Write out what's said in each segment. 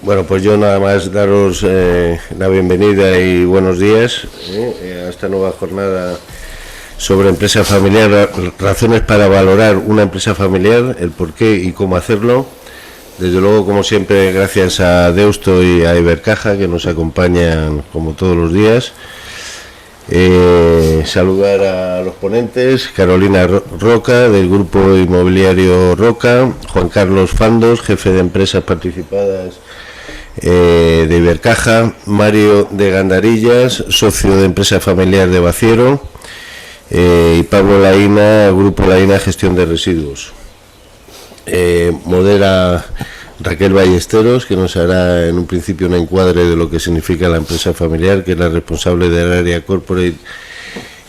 Bueno, pues yo nada más daros la bienvenida y buenos días a esta nueva jornada sobre empresa familiar, razones para valorar una empresa familiar, el por qué y cómo hacerlo. Desde luego, como siempre, gracias a Deusto y a Ibercaja, que nos acompañan como todos los días. Saludar a los ponentes: Carolina Roca, del Grupo Inmobiliario Roca; Juan Carlos Fandos, jefe de empresas participadas de Ibercaja; Mario de Gandarillas, socio de empresa familiar de Baciero; y Pablo Laína, Grupo Laína Gestión de Residuos. Modera Raquel Ballesteros, que nos hará en un principio un encuadre de lo que significa la empresa familiar, que es la responsable del área corporate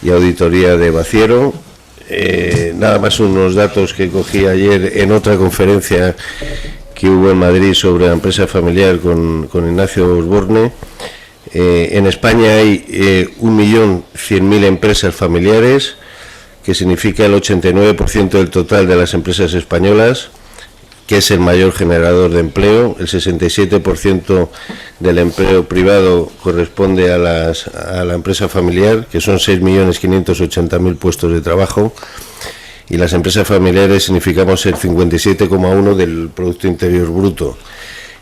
y auditoría de Baciero. Nada más unos datos que cogí ayer en otra conferencia que hubo en Madrid sobre la empresa familiar con Ignacio Osborne. En España hay 1.100.000 empresas familiares, que significa el 89% del total de las empresas españolas, que es el mayor generador de empleo. El 67% del empleo privado corresponde a la empresa familiar, que son 6.580.000 puestos de trabajo, y las empresas familiares significamos el 57,1% del Producto Interior Bruto.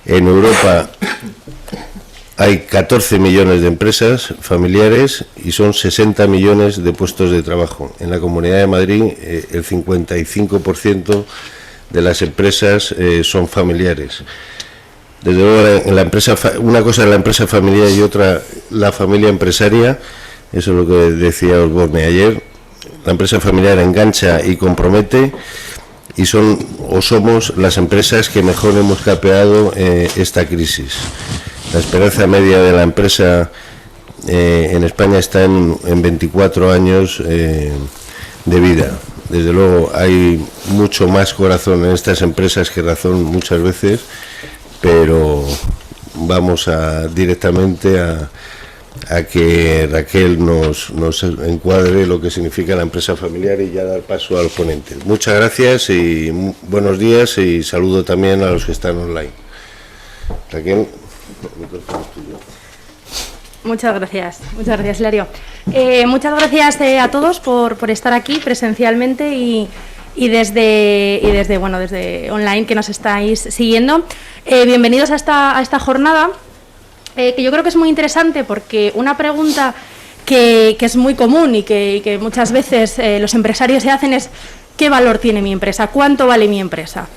En Europa hay 14 millones de empresas familiares y son 60 millones de puestos de trabajo. En la Comunidad de Madrid, el 55% de las empresas son familiares. Desde luego, en la empresa, una cosa es la empresa familiar y otra la familia empresaria. Eso es lo que decía Osborne ayer. La empresa familiar engancha y compromete, y somos las empresas que mejor hemos capeado esta crisis. La esperanza media de la empresa en España está en 24 años de vida. Desde luego hay mucho más corazón en estas empresas que razón muchas veces, pero vamos directamente a que Raquel nos encuadre lo que significa la empresa familiar y ya dar paso a los ponentes. Muchas gracias y buenos días, y saludo también a los que están online. Raquel. Muchas gracias, Hilario. Muchas gracias a todos por estar aquí presencialmente y desde online, que nos estáis siguiendo. Bienvenidos a esta jornada, que yo creo que es muy interesante, porque una pregunta que es muy común y que muchas veces los empresarios se hacen es: ¿qué valor tiene mi empresa? ¿Cuánto vale mi empresa?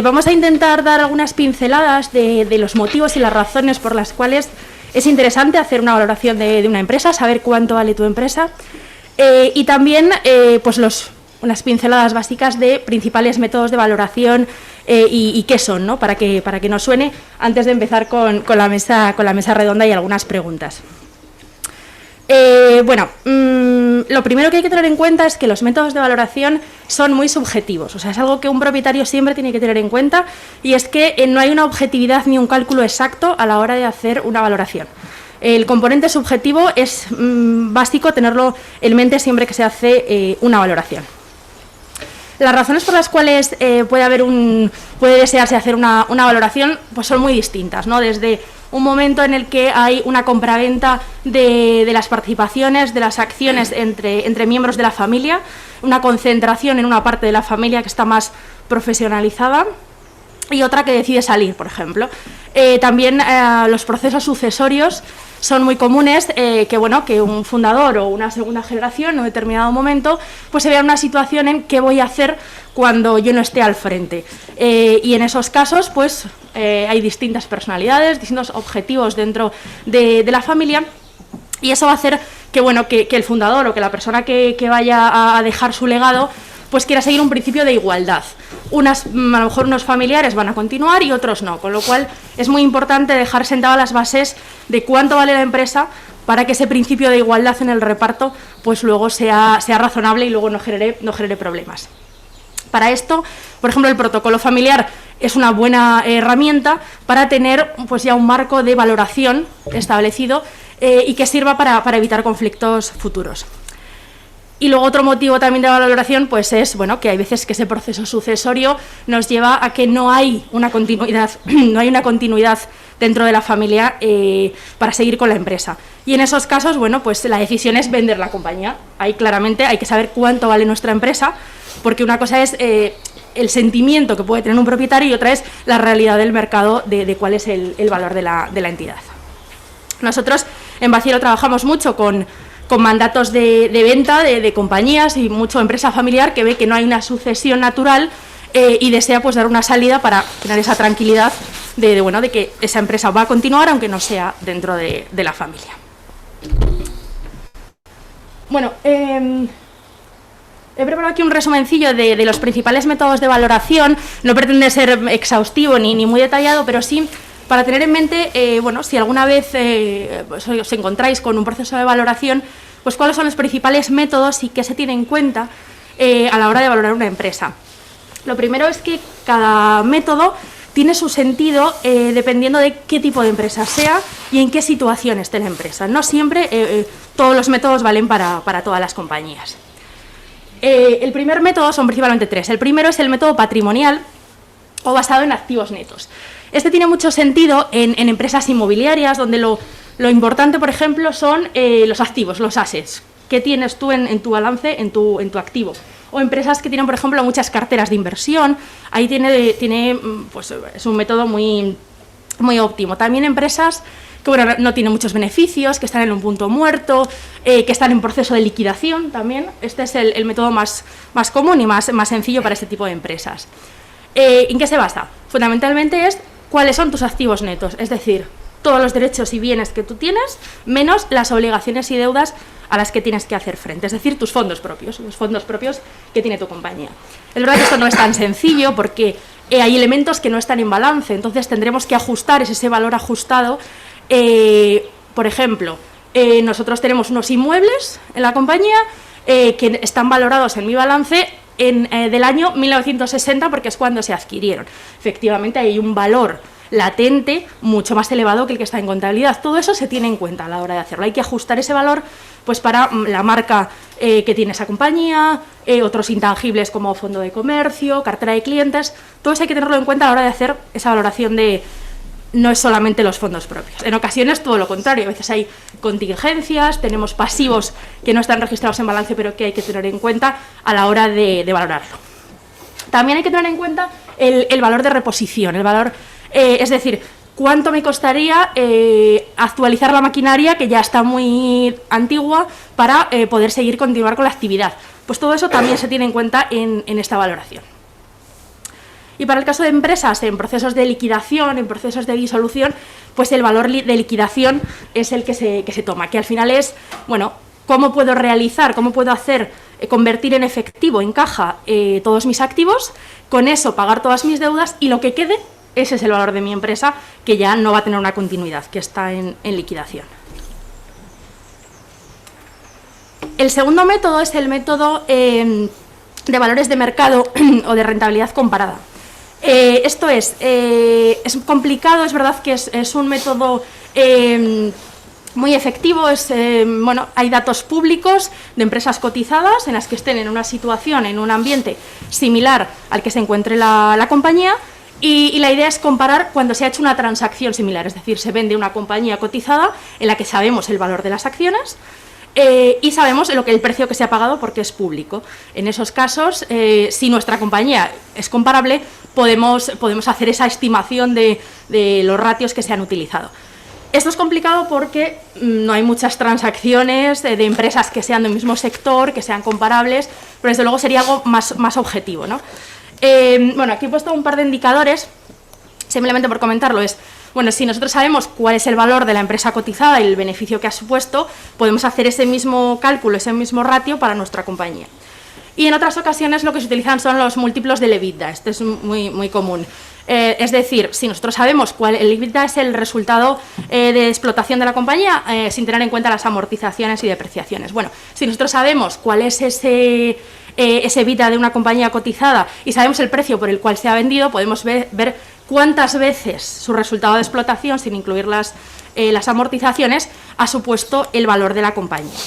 Vamos a intentar dar algunas pinceladas de los motivos y las razones por las cuales es interesante hacer una valoración de una empresa, saber cuánto vale tu empresa, y también unas pinceladas básicas de principales métodos de valoración y qué son, ¿no? para que nos suene, antes de empezar con la mesa redonda y algunas preguntas. Lo primero que hay que tener en cuenta es que los métodos de valoración son muy subjetivos. O sea, es algo que un propietario siempre tiene que tener en cuenta, y es que no hay una objetividad ni un cálculo exacto a la hora de hacer una valoración. El componente subjetivo es básico tenerlo en mente siempre que se hace una valoración. Las razones por las cuales puede desearse hacer una valoración pues son muy distintas, ¿no? Desde un momento en el que hay una compraventa de las participaciones, de las acciones entre miembros de la familia, una concentración en una parte de la familia que está más profesionalizada, y otra que decide salir, por ejemplo. También los procesos sucesorios son muy comunes, que un fundador o una segunda generación en un determinado momento pues se vea en una situación en qué voy a hacer cuando yo no esté al frente. Y en esos casos pues hay distintas personalidades, distintos objetivos dentro de la familia, y eso va a hacer que el fundador o que la persona que vaya a dejar su legado pues quiera seguir un principio de igualdad. A lo mejor unos familiares van a continuar y otros no, con lo cual es muy importante dejar sentadas las bases de cuánto vale la empresa, para que ese principio de igualdad en el reparto pues luego sea razonable y luego no genere problemas. Para esto, por ejemplo, el protocolo familiar es una buena herramienta para tener pues ya un marco de valoración establecido y que sirva para evitar conflictos futuros. Y luego otro motivo también de la valoración pues es bueno, que hay veces que ese proceso sucesorio nos lleva a que no hay una continuidad, dentro de la familia para seguir con la empresa. Y en esos casos, bueno, pues la decisión es vender la compañía. Ahí claramente hay que saber cuánto vale nuestra empresa, porque una cosa es el sentimiento que puede tener un propietario y otra es la realidad del mercado de cuál es el valor de la entidad. Nosotros en Baciero trabajamos mucho con mandatos de venta de compañías y mucho empresa familiar que ve que no hay una sucesión natural y desea pues dar una salida para tener esa tranquilidad de que esa empresa va a continuar aunque no sea dentro de la familia. Bueno, he preparado aquí un resumencillo de los principales métodos de valoración. No pretende ser exhaustivo ni muy detallado, pero sí para tener en mente, bueno, si alguna vez os encontráis con un proceso de valoración, pues cuáles son los principales métodos y qué se tiene en cuenta a la hora de valorar una empresa. Lo primero es que cada método tiene su sentido dependiendo de qué tipo de empresa sea y en qué situación esté la empresa. No siempre todos los métodos valen para todas las compañías. El primer método son principalmente tres. El primero es el método patrimonial o basado en activos netos. Este tiene mucho sentido en empresas inmobiliarias, donde lo importante, por ejemplo, son los activos, los assets, que tienes tú en tu balance, en tu activo. O empresas que tienen, por ejemplo, muchas carteras de inversión, ahí pues, es un método muy, muy óptimo. También empresas que bueno, no tienen muchos beneficios, que están en un punto muerto, que están en proceso de liquidación también. Este es el método más común y más sencillo para este tipo de empresas. ¿En qué se basa? Fundamentalmente es cuáles son tus activos netos, es decir, todos los derechos y bienes que tú tienes, menos las obligaciones y deudas a las que tienes que hacer frente, es decir, tus fondos propios, los fondos propios que tiene tu compañía. Es verdad que esto no es tan sencillo porque hay elementos que no están en balance, entonces tendremos que ajustar ese valor ajustado. Por ejemplo, nosotros tenemos unos inmuebles en la compañía que están valorados en mi balance del año 1960 porque es cuando se adquirieron. Efectivamente hay un valor latente mucho más elevado que el que está en contabilidad. Todo eso se tiene en cuenta a la hora de hacerlo. Hay que ajustar ese valor pues para la marca que tiene esa compañía, otros intangibles como fondo de comercio, cartera de clientes. Todo eso hay que tenerlo en cuenta a la hora de hacer esa valoración de... No es solamente los fondos propios. En ocasiones todo lo contrario. A veces hay contingencias, tenemos pasivos que no están registrados en balance pero que hay que tener en cuenta a la hora de valorarlo. También hay que tener en cuenta el valor de reposición, el valor, es decir, cuánto me costaría actualizar la maquinaria que ya está muy antigua para poder continuar con la actividad. Pues todo eso también se tiene en cuenta en esta valoración. Y para el caso de empresas en procesos de liquidación, en procesos de disolución, pues el valor de liquidación es el que se toma, que al final es, bueno, cómo puedo realizar, cómo puedo hacer, convertir en efectivo, en caja, todos mis activos, con eso pagar todas mis deudas y lo que quede, ese es el valor de mi empresa, que ya no va a tener una continuidad, que está en liquidación. El segundo método es el método de valores de mercado o de rentabilidad comparada. Esto es complicado, es verdad que es un método muy efectivo, bueno, hay datos públicos de empresas cotizadas en las que estén en una situación, en un ambiente similar al que se encuentre la compañía y la idea es comparar cuando se ha hecho una transacción similar, es decir, se vende una compañía cotizada en la que sabemos el valor de las acciones y sabemos el precio que se ha pagado porque es público. En esos casos, si nuestra compañía es comparable, podemos hacer esa estimación de los ratios que se han utilizado. Esto es complicado porque no hay muchas transacciones de empresas que sean del mismo sector, que sean comparables, pero desde luego sería algo más objetivo, ¿no? Bueno, aquí he puesto un par de indicadores, simplemente por comentarlo, bueno, si nosotros sabemos cuál es el valor de la empresa cotizada y el beneficio que ha supuesto, podemos hacer ese mismo cálculo, ese mismo ratio para nuestra compañía. Y en otras ocasiones lo que se utilizan son los múltiplos del EBITDA, este es muy común. Es decir, si nosotros sabemos cuál el EBITDA es el resultado de explotación de la compañía sin tener en cuenta las amortizaciones y depreciaciones. Bueno, si nosotros sabemos cuál es ese EBITDA de una compañía cotizada y sabemos el precio por el cual se ha vendido, podemos ver cuántas veces su resultado de explotación, sin incluir las amortizaciones, ha supuesto el valor de la compañía.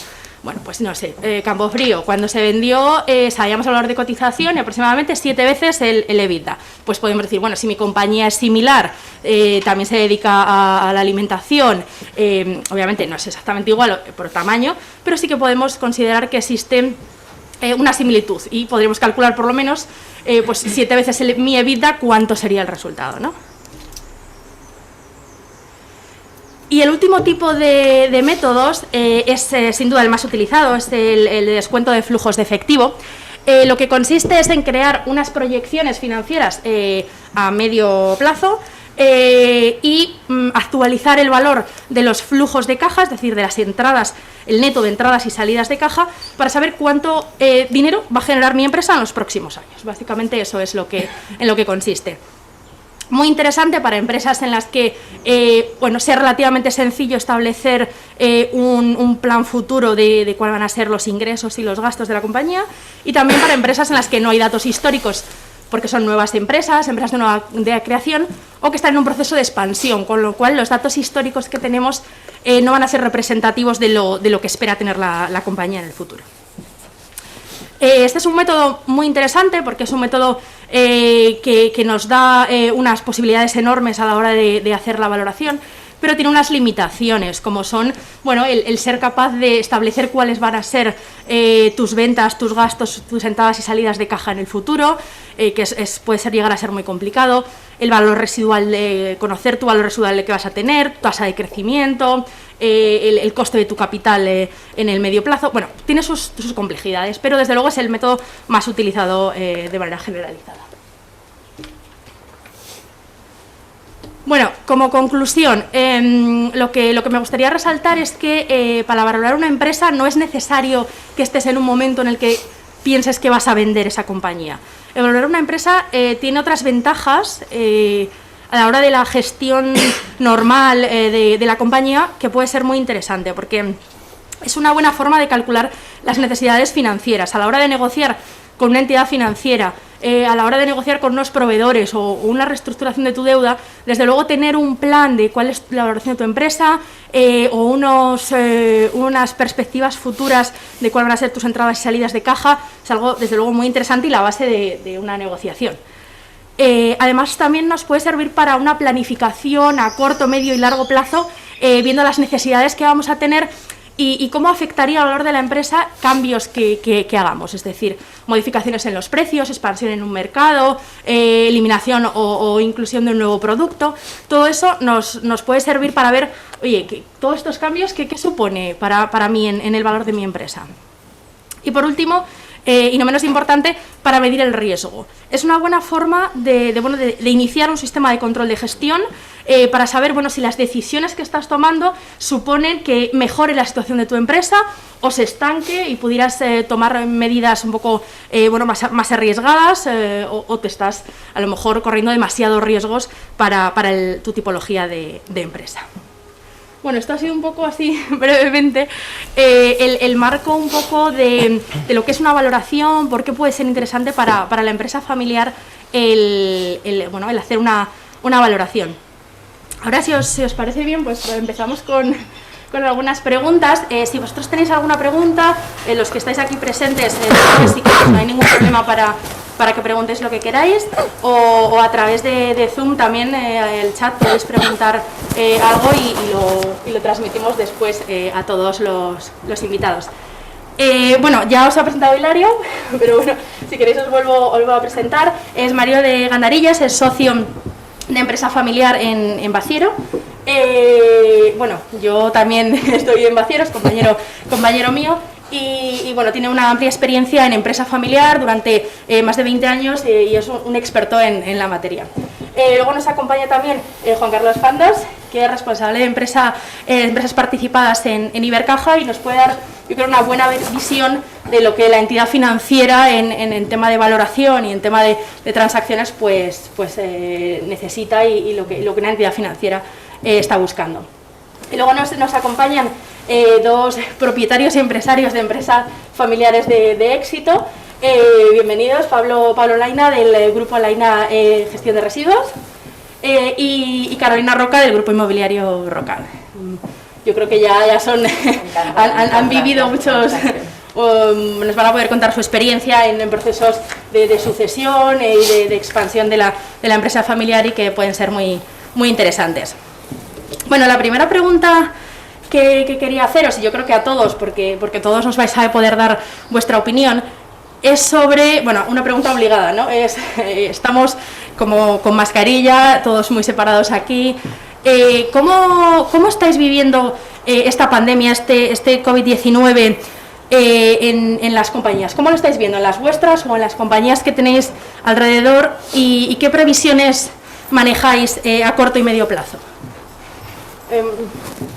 bueno, pues no sé, Campofrío, cuando se vendió, sabíamos el valor de cotización y aproximadamente 7 veces el EBITDA. Pues podemos decir, bueno, si mi compañía es similar, también se dedica a la alimentación, obviamente no es exactamente igual por tamaño, pero sí que podemos considerar que existe una similitud y podríamos calcular por lo menos, pues 7 veces mi EBITDA, cuánto sería el resultado, ¿no? Y el último tipo de métodos es sin duda el más utilizado, es el descuento de flujos de efectivo. Lo que consiste es en crear unas proyecciones financieras a medio plazo y actualizar el valor de los flujos de caja, es decir, de las entradas, el neto de entradas y salidas de caja, para saber cuánto dinero va a generar mi empresa en los próximos años. Básicamente eso es en lo que consiste. Muy interesante para empresas en las que bueno, sea relativamente sencillo establecer un plan futuro de cuáles van a ser los ingresos y los gastos de la compañía, y también para empresas en las que no hay datos históricos porque son nuevas empresas de nueva creación o que están en un proceso de expansión, con lo cual los datos históricos que tenemos no van a ser representativos de lo que espera tener la compañía en el futuro. Este es un método muy interesante porque es un método que nos da unas posibilidades enormes a la hora de hacer la valoración, pero tiene unas limitaciones, como son, bueno, el ser capaz de establecer cuáles van a ser tus ventas, tus gastos, tus entradas y salidas de caja en el futuro, que puede llegar a ser muy complicado, el valor residual, conocer tu valor residual que vas a tener, tu tasa de crecimiento, el coste de tu capital en el medio plazo. Bueno, tiene sus complejidades, pero desde luego es el método más utilizado de manera generalizada. Bueno, como conclusión, lo que me gustaría resaltar es que para valorar una empresa no es necesario que estés en un momento en el que pienses que vas a vender esa compañía. Valorar una empresa tiene otras ventajas a la hora de la gestión normal de la compañía, que puede ser muy interesante, porque es una buena forma de calcular las necesidades financieras. A la hora de negociar con una entidad financiera, a la hora de negociar con unos proveedores o una reestructuración de tu deuda, desde luego tener un plan de cuál es la valoración de tu empresa o unas perspectivas futuras de cuáles van a ser tus entradas y salidas de caja es algo desde luego muy interesante y la base de una negociación. Además también nos puede servir para una planificación a corto, medio y largo plazo, viendo las necesidades que vamos a tener y cómo afectaría al valor de la empresa cambios que hagamos, es decir, modificaciones en los precios, expansión en un mercado, eliminación o inclusión de un nuevo producto. Todo eso nos puede servir para ver, oye, todos estos cambios, ¿qué supone para mí en el valor de mi empresa? Y por último, y no menos importante, para medir el riesgo. Es una buena forma de iniciar un sistema de control de gestión para saber, bueno, si las decisiones que estás tomando suponen que mejore la situación de tu empresa o se estanque y pudieras tomar medidas un poco más arriesgadas o te estás a lo mejor corriendo demasiados riesgos para tu tipología de empresa. Bueno, esto ha sido un poco así, brevemente, el marco un poco de lo que es una valoración, por qué puede ser interesante para la empresa familiar el hacer una valoración. Ahora, si os parece bien, pues empezamos con algunas preguntas. Si vosotros tenéis alguna pregunta, los que estáis aquí presentes, sí que no hay ningún problema para que preguntéis lo que queráis, o a través de Zoom también, el chat, podéis preguntar algo y lo transmitimos después a todos los invitados. Bueno, ya os ha presentado Hilario, pero bueno, si queréis os vuelvo a presentar. Es Mario de Gandarillas, es socio de empresa familiar en Baciero. Bueno, yo también estoy en Baciero, es compañero mío. Y bueno, tiene una amplia experiencia en empresa familiar durante más de 20 años y es un experto en la materia. Luego nos acompaña también Juan Carlos Fandas, que es responsable de empresas participadas en Ibercaja y nos puede dar, yo creo, una buena visión de lo que la entidad financiera en tema de valoración y en tema de transacciones pues necesita y lo que una entidad financiera está buscando. Y luego nos acompañan dos propietarios y empresarios de empresas familiares de éxito. Bienvenidos, Pablo Laina del grupo Laina Gestión de Residuos y Carolina Roca del grupo inmobiliario Roca. yo creo que ya son, han vivido muchos, nos van a poder contar su experiencia en procesos de sucesión y de expansión de la empresa familiar y que pueden ser muy interesantes. Bueno, la primera pregunta que quería haceros, y yo creo que a todos, porque todos os vais a poder dar vuestra opinión, es sobre, bueno, una pregunta obligada, ¿no? Estamos como con mascarilla, todos muy separados aquí. ¿Cómo estáis viviendo esta pandemia, este COVID-19 en las compañías? ¿Cómo lo estáis viendo, en las vuestras o en las compañías que tenéis alrededor? ¿Y qué previsiones manejáis a corto y medio plazo?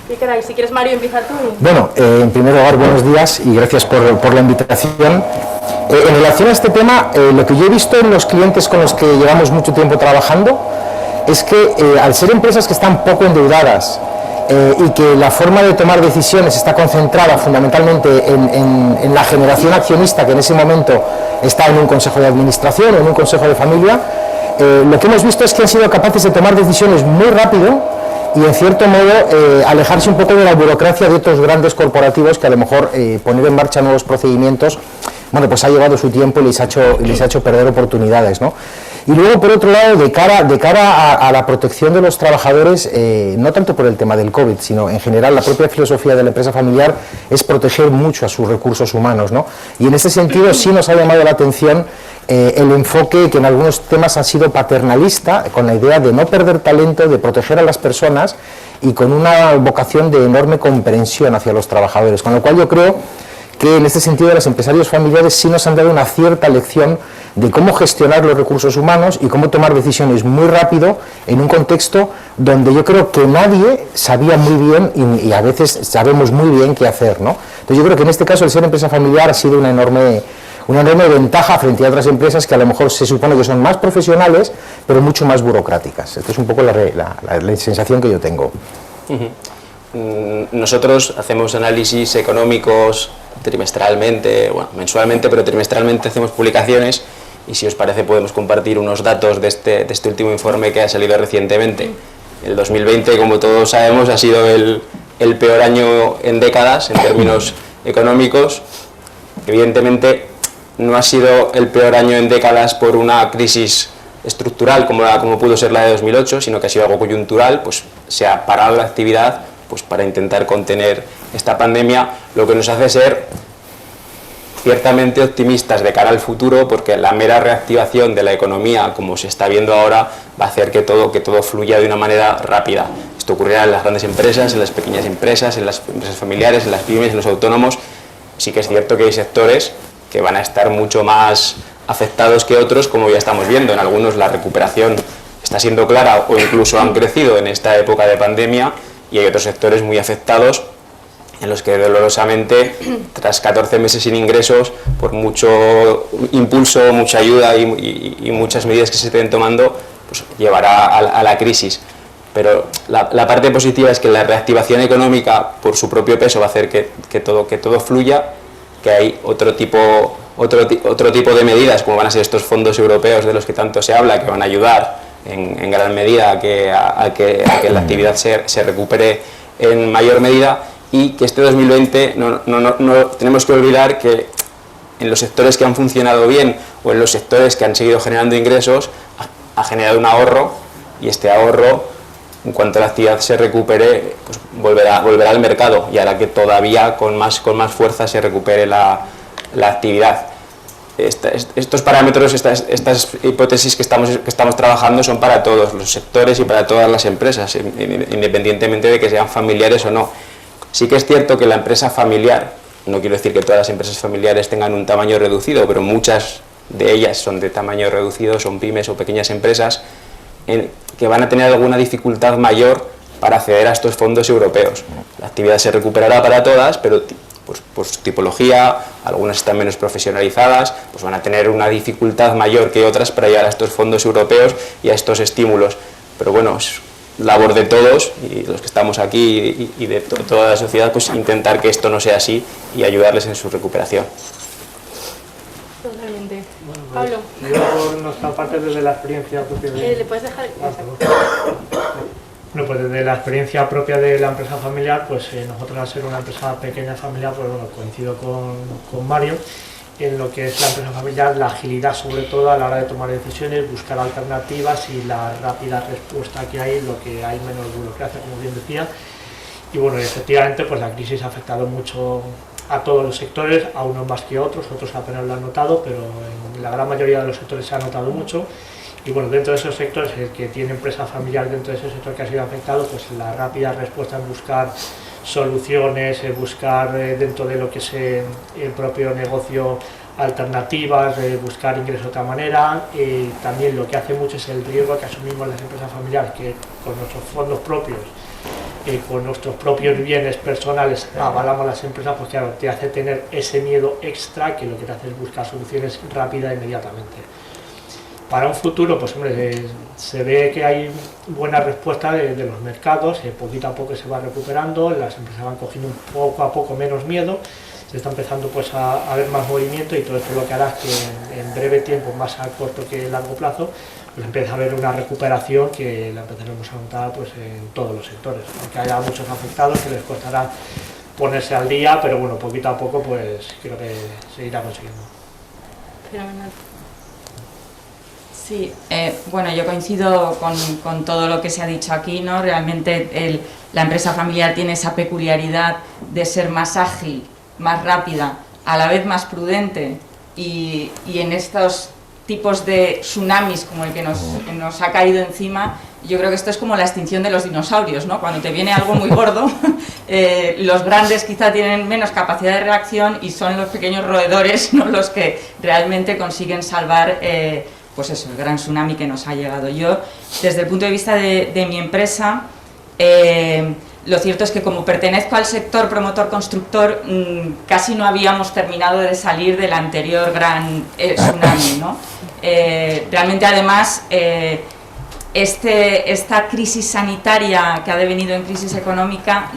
¿Qué queráis? Si quieres, Mario, empieza tú. Bueno, en primer lugar, buenos días y gracias por la invitación. En relación a este tema, lo que yo he visto en los clientes con los que llevamos mucho tiempo trabajando es que al ser empresas que están poco endeudadas y que la forma de tomar decisiones está concentrada fundamentalmente en la generación accionista que en ese momento está en un consejo de administración o en un consejo de familia, lo que hemos visto es que han sido capaces de tomar decisiones muy rápido y en cierto modo alejarse un poco de la burocracia de otros grandes corporativos que a lo mejor poner en marcha nuevos procedimientos, bueno, pues ha llevado su tiempo y les ha hecho perder oportunidades, ¿no? Y luego, por otro lado, de cara a la protección de los trabajadores, no tanto por el tema del COVID, sino en general la propia filosofía de la empresa familiar es proteger mucho a sus recursos humanos, ¿no? Y en ese sentido sí nos ha llamado la atención el enfoque que en algunos temas ha sido paternalista, con la idea de no perder talento, de proteger a las personas y con una vocación de enorme comprensión hacia los trabajadores, con lo cual yo creo que en este sentido los empresarios familiares sí nos han dado una cierta lección de cómo gestionar los recursos humanos y cómo tomar decisiones muy rápido en un contexto donde yo creo que nadie sabía muy bien y a veces sabemos muy bien qué hacer, ¿no? Entonces yo creo que en este caso el ser empresa familiar ha sido una enorme ventaja frente a otras empresas que a lo mejor se supone que son más profesionales pero mucho más burocráticas. Esta es un poco la sensación que yo tengo. Nosotros hacemos análisis económicos trimestralmente, bueno, mensualmente, pero trimestralmente hacemos publicaciones y si os parece podemos compartir unos datos de este último informe que ha salido recientemente. El 2020, como todos sabemos, ha sido el peor año en décadas en términos económicos. Evidentemente no ha sido el peor año en décadas por una crisis estructural como pudo ser la de 2008, sino que ha sido algo coyuntural, pues se ha parado la actividad pues para intentar contener esta pandemia, lo que nos hace ser ciertamente optimistas de cara al futuro, porque la mera reactivación de la economía, como se está viendo ahora, va a hacer que todo fluya de una manera rápida. Esto ocurrirá en las grandes empresas, en las pequeñas empresas, en las empresas familiares, en las pymes, en los autónomos. Sí que es cierto que hay sectores que van a estar mucho más afectados que otros, como ya estamos viendo. En algunos la recuperación está siendo clara o incluso han crecido en esta época de pandemia, y hay otros sectores muy afectados en los que dolorosamente, tras 14 meses sin ingresos, por mucho impulso, mucha ayuda y muchas medidas que se estén tomando, pues llevará a la crisis. Pero la parte positiva es que la reactivación económica, por su propio peso, va a hacer que todo fluya, que hay otro tipo de medidas, como van a ser estos fondos europeos de los que tanto se habla, que van a ayudar en gran medida a que la actividad se recupere en mayor medida, y que este 2020 no tenemos que olvidar que en los sectores que han funcionado bien o en los sectores que han seguido generando ingresos ha generado un ahorro, y este ahorro, en cuanto la actividad se recupere, pues volverá al mercado y hará que todavía con más fuerza se recupere la actividad. Estos parámetros, estas hipótesis que estamos trabajando son para todos los sectores y para todas las empresas, independientemente de que sean familiares o no. Sí que es cierto que la empresa familiar, no quiero decir que todas las empresas familiares tengan un tamaño reducido, pero muchas de ellas son de tamaño reducido, son pymes o pequeñas empresas, que van a tener alguna dificultad mayor para acceder a estos fondos europeos. La actividad se recuperará para todas, pero por su tipología, algunas están menos profesionalizadas, pues van a tener una dificultad mayor que otras para llegar a estos fondos europeos y a estos estímulos. Pero bueno, es labor de todos, y los que estamos aquí y de toda la sociedad, pues intentar que esto no sea así y ayudarles en su recuperación. Totalmente. Bueno, pues, Pablo. yo, por nuestra parte, desde la experiencia propia ¿Le puedes dejar? Bueno, pues desde la experiencia propia de la empresa familiar, pues nosotros al ser una empresa pequeña familiar, pues bueno, coincido con Mario en lo que es la empresa familiar, la agilidad sobre todo a la hora de tomar decisiones, buscar alternativas y la rápida respuesta que hay, lo que hay menos burocracia, como bien decía. Y bueno, efectivamente pues la crisis ha afectado mucho a todos los sectores, a unos más que otros apenas lo han notado, pero en la gran mayoría de los sectores se ha notado mucho. Y bueno, dentro de esos sectores, el que tiene empresa familiar dentro de ese sector que ha sido afectado, pues la rápida respuesta en buscar soluciones, buscar dentro de lo que es el propio negocio alternativas, buscar ingresos de otra manera. También lo que hace mucho es el riesgo que asumimos las empresas familiares, que con nuestros fondos propios, con nuestros propios bienes personales avalamos las empresas, pues claro, te hace tener ese miedo extra que lo que te hace es buscar soluciones rápidas e inmediatamente. Para un futuro, pues hombre, se ve que hay buena respuesta de los mercados, poquito a poco se va recuperando, las empresas van cogiendo poco a poco menos miedo, se está empezando pues a ver más movimiento y todo esto lo que hará es que en breve tiempo, más a corto que a largo plazo, pues empieza a haber una recuperación que la empezaremos a notar pues en todos los sectores, aunque haya muchos afectados que les costará ponerse al día, pero bueno, poquito a poco pues creo que se irá consiguiendo. Fenomenal. Sí, bueno, yo coincido con todo lo que se ha dicho aquí, ¿no? Realmente la empresa familiar tiene esa peculiaridad de ser más ágil, más rápida, a la vez más prudente y en estos tipos de tsunamis como el que nos ha caído encima, yo creo que esto es como la extinción de los dinosaurios, ¿no? Cuando te viene algo muy gordo, los grandes quizá tienen menos capacidad de reacción y son los pequeños roedores, ¿no?, los que realmente consiguen salvar pues eso, el gran tsunami que nos ha llegado. Yo, desde el punto de vista de mi empresa, lo cierto es que como pertenezco al sector promotor-constructor, casi no habíamos terminado de salir del anterior gran tsunami, ¿no? Realmente, además, esta crisis sanitaria que ha devenido en crisis económica,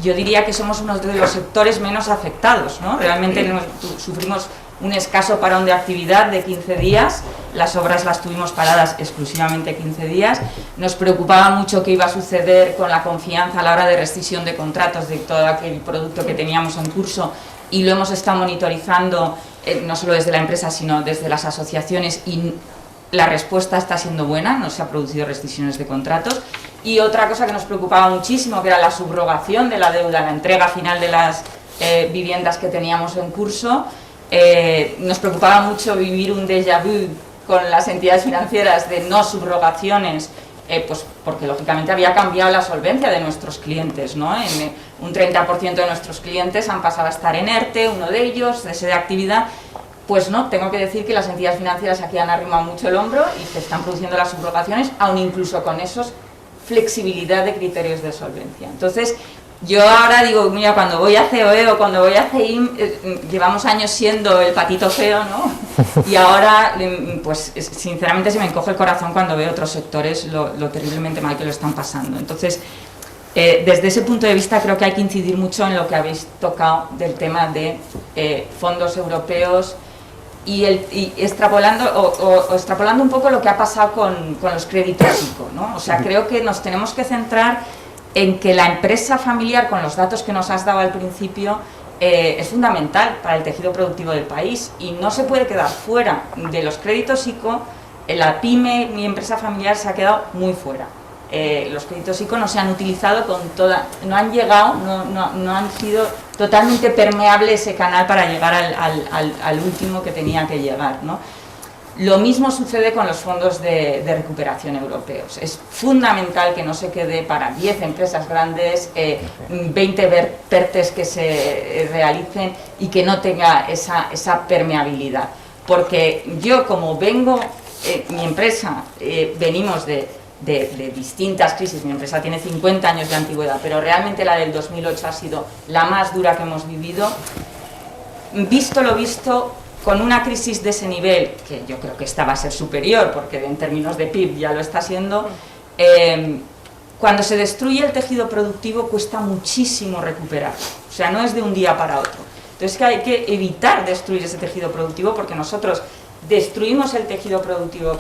yo diría que somos uno de los sectores menos afectados, ¿no? Realmente sufrimos un escaso parón de actividad de 15 días, las obras las tuvimos paradas exclusivamente 15 días, nos preocupaba mucho qué iba a suceder con la confianza a la hora de rescisión de contratos de todo aquel producto que teníamos en curso y lo hemos estado monitorizando no solo desde la empresa sino desde las asociaciones y la respuesta está siendo buena, no se ha producido rescisiones de contratos. Y otra cosa que nos preocupaba muchísimo, que era la subrogación de la deuda, la entrega final de las viviendas que teníamos en curso. Nos preocupaba mucho vivir un déjà vu con las entidades financieras de no subrogaciones, pues porque lógicamente había cambiado la solvencia de nuestros clientes, ¿no? Un 30% de nuestros clientes han pasado a estar en ERTE, uno de ellos, cese de actividad. Pues no, tengo que decir que las entidades financieras aquí han arrimado mucho el hombro y se están produciendo las subrogaciones, aun incluso con esos flexibilidad de criterios de solvencia. Entonces, yo ahora digo, mira, cuando voy a COE o cuando voy a CEIM, llevamos años siendo el patito feo, ¿no? Y ahora, pues sinceramente se me encoge el corazón cuando veo otros sectores lo terriblemente mal que lo están pasando. Entonces, desde ese punto de vista creo que hay que incidir mucho en lo que habéis tocado del tema de fondos europeos y extrapolando un poco lo que ha pasado con los créditos ICO, ¿no? O sea, creo que nos tenemos que centrar en que la empresa familiar, con los datos que nos has dado al principio, es fundamental para el tejido productivo del país y no se puede quedar fuera de los créditos ICO. La PYME, mi empresa familiar, se ha quedado muy fuera. Los créditos ICO no se han utilizado no han llegado, no han sido totalmente permeable ese canal para llegar al último que tenía que llegar, ¿no? Lo mismo sucede con los fondos de recuperación europeos. Es fundamental que no se quede para 10 empresas grandes, 20 PERTES que se realicen y que no tenga esa permeabilidad. Porque yo, como vengo, mi empresa, venimos de distintas crisis, mi empresa tiene 50 años de antigüedad, pero realmente la del 2008 ha sido la más dura que hemos vivido. Visto lo visto, con una crisis de ese nivel, que yo creo que esta va a ser superior, porque en términos de PIB ya lo está siendo, cuando se destruye el tejido productivo cuesta muchísimo recuperar, o sea, no es de un día para otro. Entonces que hay que evitar destruir ese tejido productivo, porque nosotros destruimos el tejido productivo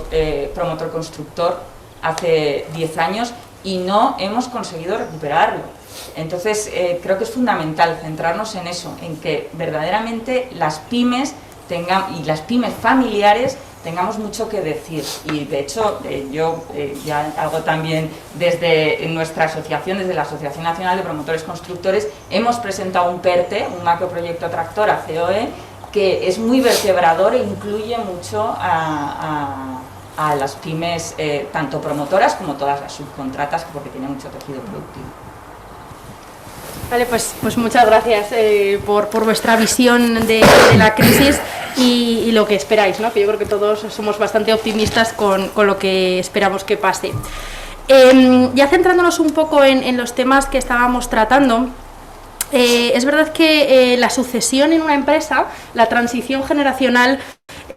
promotor-constructor hace 10 años y no hemos conseguido recuperarlo. Entonces, creo que es fundamental centrarnos en eso, en que verdaderamente las pymes y las pymes familiares tengamos mucho que decir. Y de hecho, yo ya hago también desde nuestra asociación, desde la Asociación Nacional de Promotores Constructores, hemos presentado un PERTE, un macroproyecto tractor a COE, que es muy vertebrador e incluye mucho a las pymes, tanto promotoras como todas las subcontratas, porque tiene mucho tejido productivo. Vale, pues muchas gracias por vuestra visión de la crisis y lo que esperáis, ¿no? Que yo creo que todos somos bastante optimistas con lo que esperamos que pase. Ya centrándonos un poco en los temas que estábamos tratando, es verdad que la sucesión en una empresa, la transición generacional,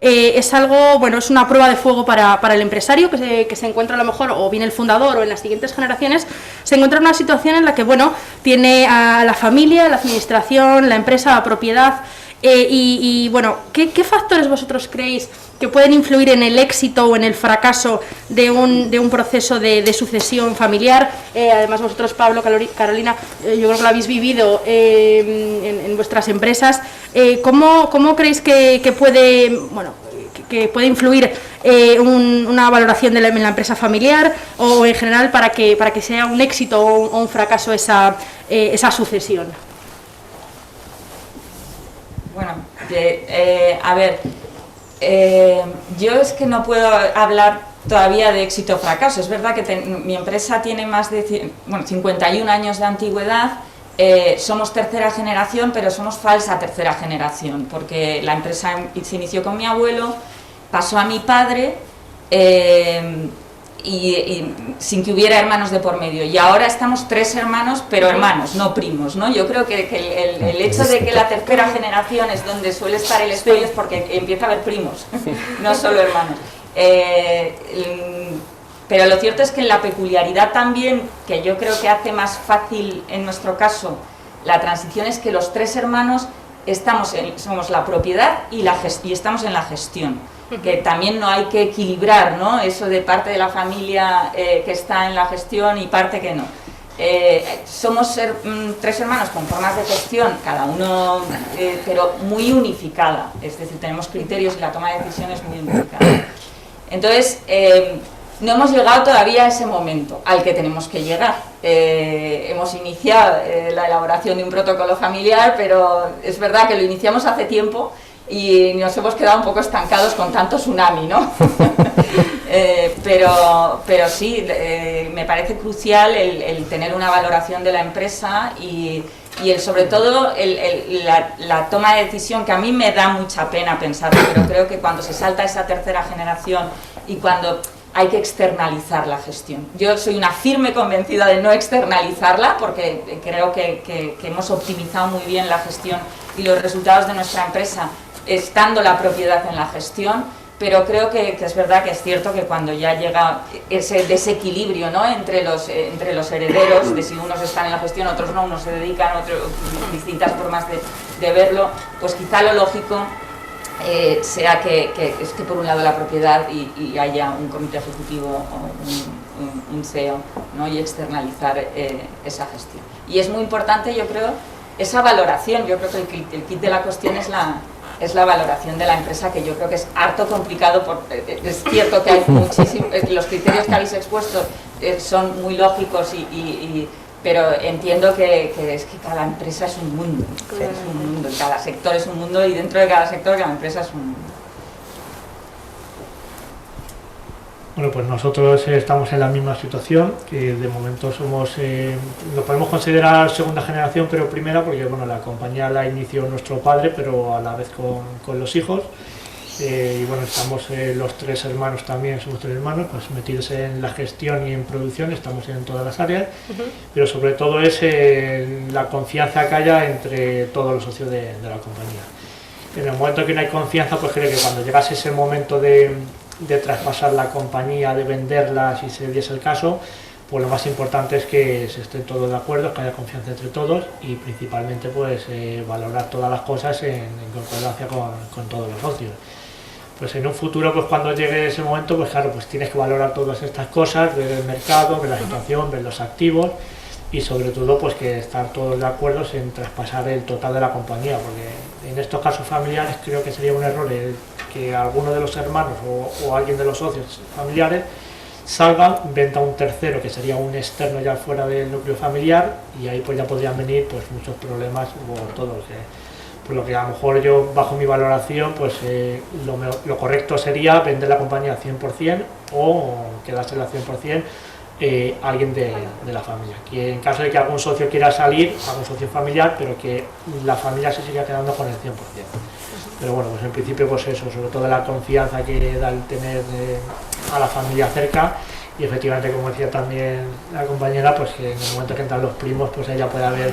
es algo, bueno, es una prueba de fuego para el empresario que se encuentra a lo mejor, o bien el fundador o en las siguientes generaciones, se encuentra en una situación en la que, bueno, tiene a la familia, la administración, la empresa, la propiedad, y bueno, ¿qué factores vosotros creéis que pueden influir en el éxito o en el fracaso de un proceso de sucesión familiar? Además vosotros, Pablo, Carolina, yo creo que lo habéis vivido en vuestras empresas. ¿Cómo creéis que puede, bueno, que puede influir una valoración en la empresa familiar o en general para que sea un éxito o un fracaso esa sucesión? Bueno, a ver, yo es que no puedo hablar todavía de éxito o fracaso. Es verdad que mi empresa tiene más de 51 años de antigüedad. Somos tercera generación, pero somos falsa tercera generación, porque la empresa se inició con mi abuelo, pasó a mi padre y sin que hubiera hermanos de por medio, y ahora estamos 3 hermanos, pero hermanos, no primos, ¿no? Yo creo que el hecho de que la tercera generación es donde suele estar el escollo es porque empieza a haber primos, no solo hermanos. Pero lo cierto es que la peculiaridad también, que yo creo que hace más fácil en nuestro caso la transición, es que los 3 hermanos somos la propiedad y estamos en la gestión, que también no hay que equilibrar, ¿no? Eso de parte de la familia que está en la gestión y parte que no. Somos 3 hermanos con formas de gestión, cada uno, pero muy unificada, es decir, tenemos criterios y la toma de decisiones muy unificada. Entonces, no hemos llegado todavía a ese momento al que tenemos que llegar. Hemos iniciado la elaboración de un protocolo familiar, pero es verdad que lo iniciamos hace tiempo y nos hemos quedado un poco estancados con tanto tsunami, ¿no? Pero sí, me parece crucial el tener una valoración de la empresa y sobre todo la toma de decisión, que a mí me da mucha pena pensarlo, pero creo que cuando se salta esa tercera generación y cuando hay que externalizar la gestión. Yo soy una firme convencida de no externalizarla, porque creo que hemos optimizado muy bien la gestión y los resultados de nuestra empresa estando la propiedad en la gestión, pero creo que es verdad que es cierto que cuando ya llega ese desequilibrio, ¿no?, entre los herederos, de si unos están en la gestión, otros no, unos se dedican, otros distintas formas de verlo, pues quizá lo lógico sea que por un lado la propiedad y haya un comité ejecutivo o un CEO, ¿no?, y externalizar esa gestión. Y es muy importante, yo creo, esa valoración. Yo creo que el kit de la cuestión es la valoración de la empresa, que yo creo que es harto complicado. Es cierto que hay muchísimos, los criterios que habéis expuesto son muy lógicos pero entiendo que es que cada empresa es un mundo, cada sector es un mundo, y dentro de cada sector cada empresa es un mundo. Bueno, pues nosotros estamos en la misma situación, que de momento somos, lo podemos considerar segunda generación, pero primera, porque bueno, la compañía la inició nuestro padre, pero a la vez con los hijos. Y bueno, estamos los 3 hermanos también, somos 3 hermanos, pues metidos en la gestión y en producción, estamos en todas las áreas, pero sobre todo es la confianza que haya entre todos los socios de la compañía. En el momento que no hay confianza, pues creo que cuando llegase ese momento de traspasar la compañía, de venderla, si se diese el caso, pues lo más importante es que se estén todos de acuerdo, que haya confianza entre todos y principalmente pues valorar todas las cosas en concordancia con todos los socios. Pues en un futuro, pues cuando llegue ese momento, pues claro, pues tienes que valorar todas estas cosas, ver el mercado, ver la situación, ver los activos y sobre todo pues que estar todos de acuerdo en traspasar el total de la compañía, porque en estos casos familiares creo que sería un error que alguno de los hermanos o alguien de los socios familiares salga, venda a un tercero que sería un externo ya fuera del núcleo familiar, y ahí pues ya podrían venir pues muchos problemas por todo por lo que a lo mejor yo, bajo mi valoración, pues lo correcto sería vender la compañía al 100% o quedársela al 100% alguien de la familia. Que en caso de que algún socio quiera salir, algún socio familiar, pero que la familia se siga quedando con el 100%. Pero bueno, pues en principio pues eso, sobre todo la confianza que da el tener a la familia cerca. Y efectivamente, como decía también la compañera, pues que en el momento que entran los primos, pues ahí ya puede haber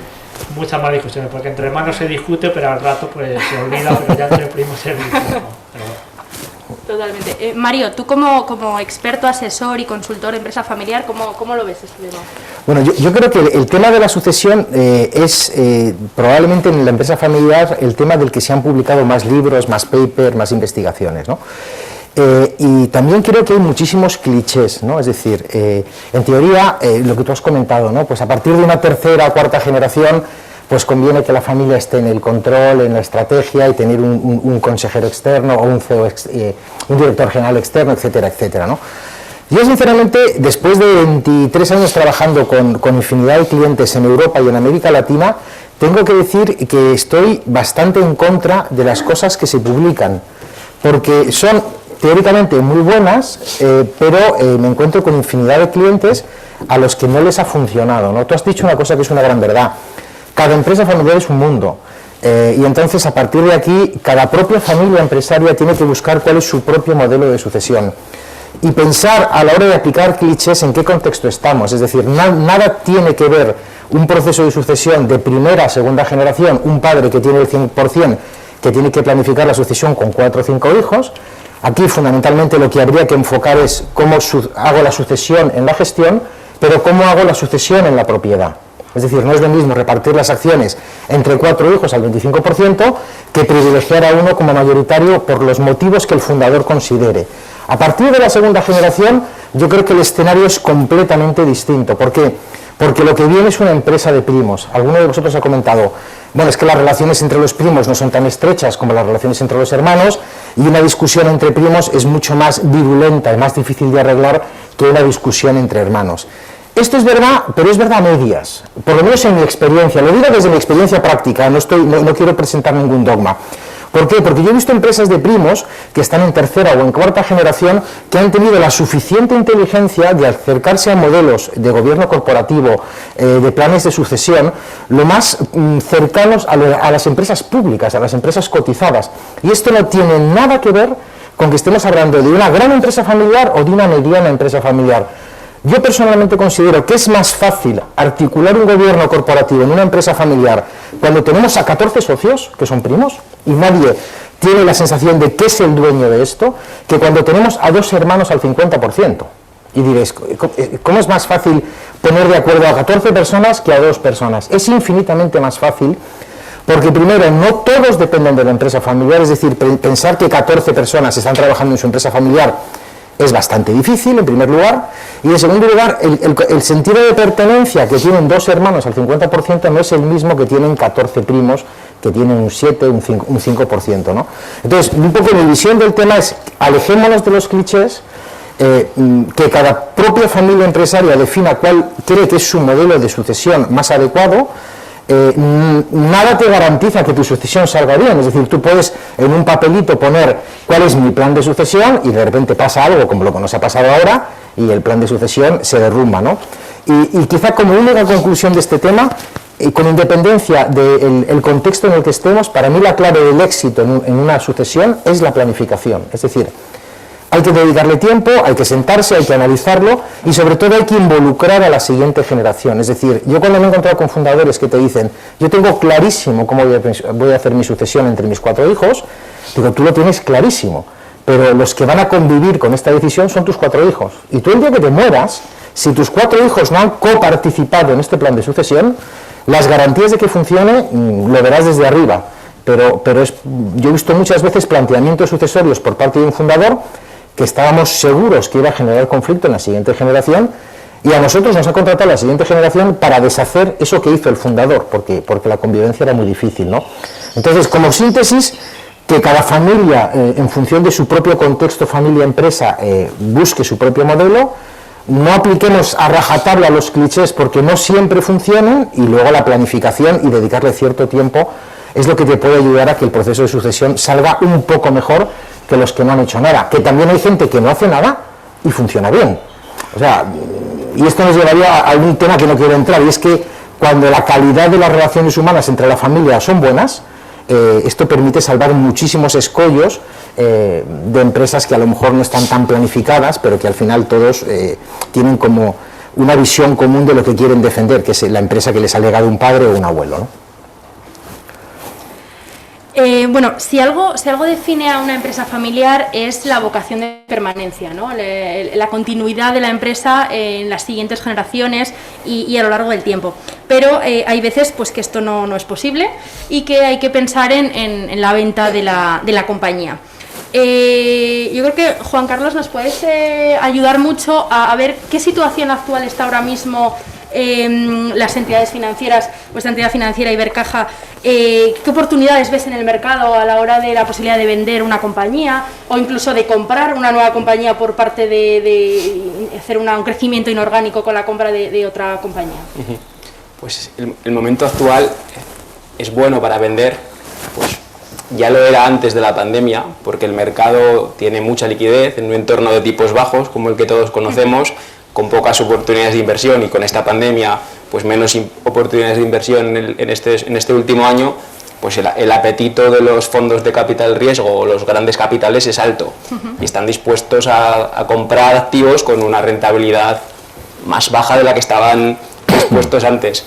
muchas más discusiones, porque entre hermanos se discute, pero al rato pues se olvida, pero ya entre primos se discute, ¿no? Pero bueno. Totalmente. Mario, tú como experto, asesor y consultor de empresa familiar, ¿cómo lo ves este tema? Bueno, yo creo que el tema de la sucesión es probablemente en la empresa familiar el tema del que se han publicado más libros, más papers, más investigaciones, ¿no? Y también creo que hay muchísimos clichés, ¿no? Es decir, en teoría, lo que tú has comentado, ¿no? Pues a partir de una tercera o cuarta generación, pues conviene que la familia esté en el control, en la estrategia y tener un consejero externo o un CEO, un director general externo, etcétera, etcétera, ¿no? Yo sinceramente, después de 23 años trabajando con infinidad de clientes en Europa y en América Latina, tengo que decir que estoy bastante en contra de las cosas que se publican, porque son teóricamente muy buenas, pero me encuentro con infinidad de clientes a los que no les ha funcionado, ¿no? Tú has dicho una cosa que es una gran verdad: cada empresa familiar es un mundo, y entonces a partir de aquí cada propia familia empresaria tiene que buscar cuál es su propio modelo de sucesión y pensar a la hora de aplicar clichés en qué contexto estamos. Es decir, nada tiene que ver un proceso de sucesión de primera a segunda generación, un padre que tiene el 100% que tiene que planificar la sucesión con 4 o 5 hijos. Aquí fundamentalmente lo que habría que enfocar es cómo hago la sucesión en la gestión, pero cómo hago la sucesión en la propiedad. Es decir, no es lo mismo repartir las acciones entre 4 hijos al 25% que privilegiar a uno como mayoritario por los motivos que el fundador considere. A partir de la segunda generación, yo creo que el escenario es completamente distinto. ¿Por qué? Porque lo que viene es una empresa de primos. Alguno de vosotros ha comentado, bueno, es que las relaciones entre los primos no son tan estrechas como las relaciones entre los hermanos, y una discusión entre primos es mucho más virulenta y más difícil de arreglar que una discusión entre hermanos. Esto es verdad, pero es verdad a medias, por lo menos en mi experiencia. Lo digo desde mi experiencia práctica, no quiero presentar ningún dogma. ¿Por qué? Porque yo he visto empresas de primos que están en tercera o en cuarta generación que han tenido la suficiente inteligencia de acercarse a modelos de gobierno corporativo, de planes de sucesión, lo más cercanos a las empresas públicas, a las empresas cotizadas. Y esto no tiene nada que ver con que estemos hablando de una gran empresa familiar o de una mediana empresa familiar. Yo personalmente considero que es más fácil articular un gobierno corporativo en una empresa familiar cuando tenemos a 14 socios, que son primos, y nadie tiene la sensación de que es el dueño de esto, que cuando tenemos a 2 hermanos al 50%. Y diréis, ¿cómo es más fácil poner de acuerdo a 14 personas que a 2 personas? Es infinitamente más fácil, porque primero, no todos dependen de la empresa familiar, es decir, pensar que 14 personas están trabajando en su empresa familiar es bastante difícil, en primer lugar, y en segundo lugar, el sentido de pertenencia que tienen 2 hermanos al 50% no es el mismo que tienen 14 primos, que tienen un 7, un 5%, ¿no? Entonces, un poco mi visión del tema es, alejémonos de los clichés, que cada propia familia empresaria defina cuál cree que es su modelo de sucesión más adecuado. Nada te garantiza que tu sucesión salga bien, es decir, tú puedes en un papelito poner cuál es mi plan de sucesión y de repente pasa algo como lo que nos ha pasado ahora y el plan de sucesión se derrumba, ¿no? Y quizá como única conclusión de este tema, con independencia del contexto en el que estemos, para mí la clave del éxito en una sucesión es la planificación, es decir, hay que dedicarle tiempo, hay que sentarse, hay que analizarlo y sobre todo hay que involucrar a la siguiente generación. Es decir, yo cuando me he encontrado con fundadores que te dicen, yo tengo clarísimo cómo voy a hacer mi sucesión entre mis 4 hijos, digo, tú lo tienes clarísimo, pero los que van a convivir con esta decisión son tus 4 hijos. Y tú el día que te mueras, si tus 4 hijos no han coparticipado en este plan de sucesión, las garantías de que funcione lo verás desde arriba. pero yo he visto muchas veces planteamientos sucesorios por parte de un fundador que estábamos seguros que iba a generar conflicto en la siguiente generación, y a nosotros nos ha contratado la siguiente generación para deshacer eso que hizo el fundador, porque la convivencia era muy difícil, ¿no? Entonces, como síntesis, que cada familia, en función de su propio contexto familia-empresa, busque su propio modelo, no apliquemos a rajatabla los clichés porque no siempre funcionan, y luego la planificación y dedicarle cierto tiempo es lo que te puede ayudar a que el proceso de sucesión salga un poco mejor que los que no han hecho nada, que también hay gente que no hace nada y funciona bien. O sea, y esto nos llevaría a un tema que no quiero entrar, y es que cuando la calidad de las relaciones humanas entre la familia son buenas, esto permite salvar muchísimos escollos de empresas que a lo mejor no están tan planificadas, pero que al final todos tienen como una visión común de lo que quieren defender, que es la empresa que les ha legado un padre o un abuelo, ¿no? Bueno, si algo define a una empresa familiar es la vocación de permanencia, ¿no? La continuidad de la empresa en las siguientes generaciones y a lo largo del tiempo. Pero hay veces pues que esto no es posible y que hay que pensar en la venta de la compañía. Yo creo que, Juan Carlos, nos puedes ayudar mucho a ver qué situación actual está ahora mismo las entidades financieras, vuestra entidad financiera Ibercaja, qué oportunidades ves en el mercado a la hora de la posibilidad de vender una compañía o incluso de comprar una nueva compañía por parte de hacer un crecimiento inorgánico con la compra de otra compañía. Pues el momento actual es bueno para vender, pues ya lo era antes de la pandemia, porque el mercado tiene mucha liquidez en un entorno de tipos bajos como el que todos conocemos, con pocas oportunidades de inversión, y con esta pandemia pues menos oportunidades de inversión en este último año, pues el apetito de los fondos de capital riesgo o los grandes capitales es alto y están dispuestos a comprar activos con una rentabilidad más baja de la que estaban dispuestos antes.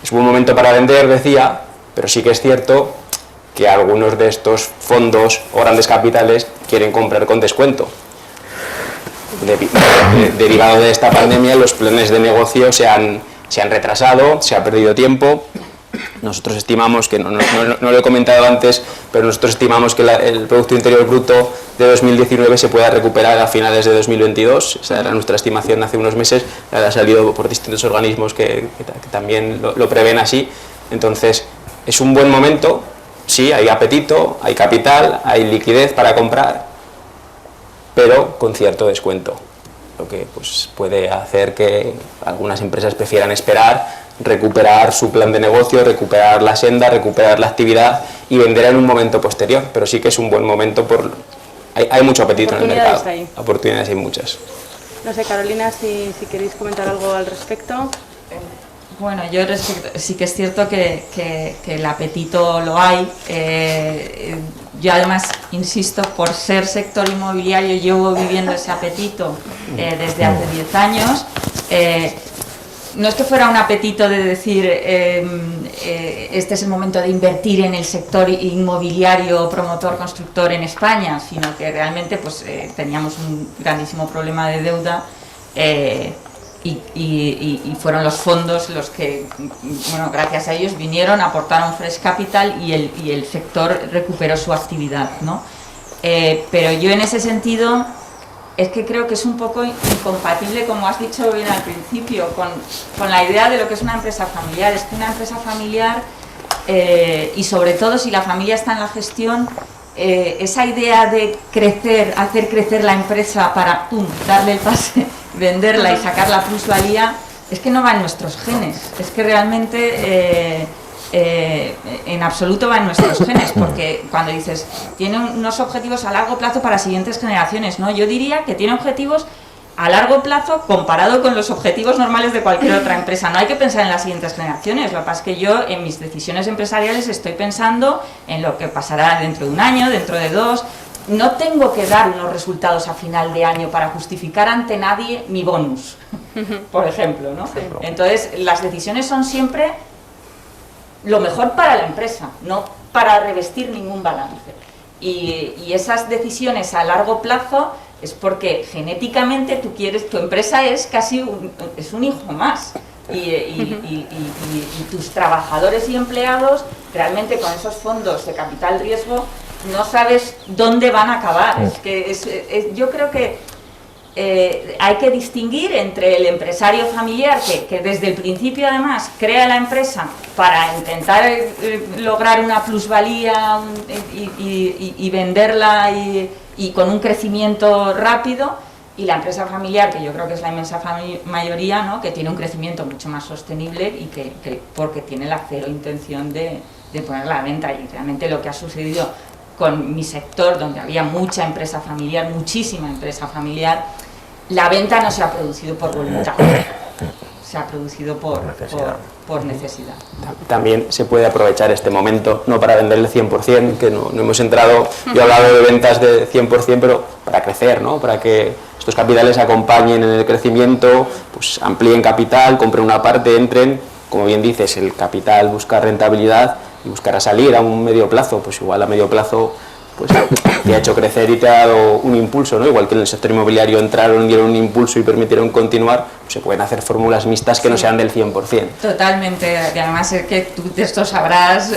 Es un buen momento para vender, decía, pero sí que es cierto que algunos de estos fondos o grandes capitales quieren comprar con descuento. Derivado de esta pandemia, los planes de negocio se han retrasado, se ha perdido tiempo. Nosotros estimamos, que no lo he comentado antes, pero nosotros estimamos que el Producto Interior Bruto de 2019 se pueda recuperar a finales de 2022. Esa era nuestra estimación hace unos meses, ha salido por distintos organismos que también lo prevén así. Entonces, es un buen momento, sí, hay apetito, hay capital, hay liquidez para comprar, pero con cierto descuento, lo que pues puede hacer que algunas empresas prefieran esperar, recuperar su plan de negocio, recuperar la senda, recuperar la actividad y vender en un momento posterior, pero sí que es un buen momento, hay mucho apetito en el mercado, oportunidades hay muchas. No sé, Carolina, si queréis comentar algo al respecto. Bueno, sí que es cierto que el apetito lo hay. Yo además, insisto, por ser sector inmobiliario llevo viviendo ese apetito desde hace 10 años. No es que fuera un apetito de decir este es el momento de invertir en el sector inmobiliario, promotor, constructor en España, sino que realmente pues teníamos un grandísimo problema de deuda y fueron los fondos los que, bueno, gracias a ellos vinieron, aportaron fresh capital y el sector recuperó su actividad, ¿no? Pero yo en ese sentido es que creo que es un poco incompatible, como has dicho bien al principio, con la idea de lo que es una empresa familiar. Es que una empresa familiar, y sobre todo si la familia está en la gestión, esa idea de crecer, hacer crecer la empresa para darle el pase, venderla y sacar la plusvalía, es que no va en nuestros genes. Es que realmente en absoluto va en nuestros genes, porque cuando dices tiene unos objetivos a largo plazo para siguientes generaciones, no, yo diría que tiene objetivos a largo plazo comparado con los objetivos normales de cualquier otra empresa. No hay que pensar en las siguientes generaciones. Lo que pasa es que yo en mis decisiones empresariales estoy pensando en lo que pasará dentro de un año, dentro de 2. No tengo que dar unos resultados a final de año para justificar ante nadie mi bonus, por ejemplo, ¿no? Entonces las decisiones son siempre lo mejor para la empresa, no para revestir ningún balance. Y esas decisiones a largo plazo es porque genéticamente tu empresa es casi un hijo más. y tus trabajadores y empleados realmente con esos fondos de capital riesgo no sabes dónde van a acabar. Es que yo creo que hay que distinguir entre el empresario familiar que desde el principio además crea la empresa para intentar lograr una plusvalía y venderla y con un crecimiento rápido, y la empresa familiar, que yo creo que es la inmensa mayoría, ¿no?, que tiene un crecimiento mucho más sostenible y que porque tiene la cero intención de ponerla a la venta. Y realmente lo que ha sucedido con mi sector, donde había mucha empresa familiar, muchísima empresa familiar, la venta no se ha producido por voluntad, se ha producido por necesidad. También se puede aprovechar este momento, no para vender el 100%, que no hemos entrado, yo he hablado de ventas de 100%, pero para crecer, ¿no?, para que estos capitales acompañen en el crecimiento, pues amplíen capital, compren una parte, entren, como bien dices, el capital busca rentabilidad y buscará salir a un medio plazo, pues igual a medio plazo pues te ha hecho crecer y te ha dado un impulso, ¿no? Igual que en el sector inmobiliario entraron, dieron un impulso y permitieron continuar, pues se pueden hacer fórmulas mixtas que no sean del 100%. Totalmente, y además es que tú de esto sabrás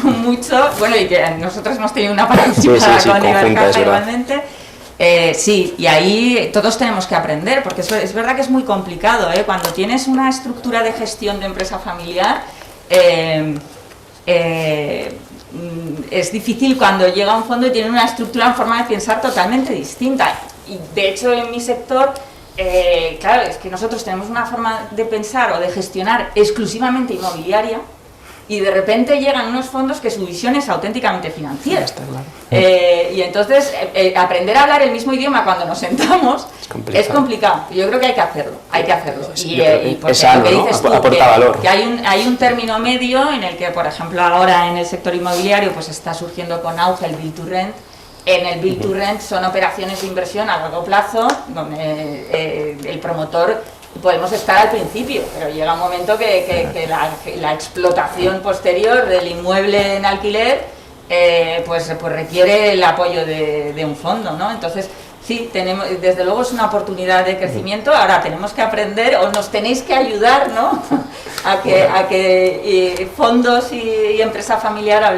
mucho, bueno, y que nosotros hemos tenido una participación con Ibercaja igualmente. Sí, y ahí todos tenemos que aprender, porque es verdad que es muy complicado, cuando tienes una estructura de gestión de empresa familiar, es difícil cuando llega un fondo y tiene una estructura en forma de pensar totalmente distinta. Y de hecho en mi sector, claro, es que nosotros tenemos una forma de pensar o de gestionar exclusivamente inmobiliaria, y de repente llegan unos fondos que su visión es auténticamente financiera. Y entonces aprender a hablar el mismo idioma cuando nos sentamos es complicado. Yo creo que hay que hacerlo, Y porque es algo, lo que dices tú, aporta valor. Que hay un término medio en el que, por ejemplo, ahora en el sector inmobiliario pues está surgiendo con auge el Build to Rent. En el Build to Rent son operaciones de inversión a largo plazo, donde el promotor podemos estar al principio, pero llega un momento que la explotación posterior del inmueble en alquiler pues requiere el apoyo de un fondo, ¿no? Entonces, sí, tenemos, desde luego es una oportunidad de crecimiento. Ahora tenemos que aprender, o nos tenéis que ayudar, ¿no?, a que fondos y empresa familiar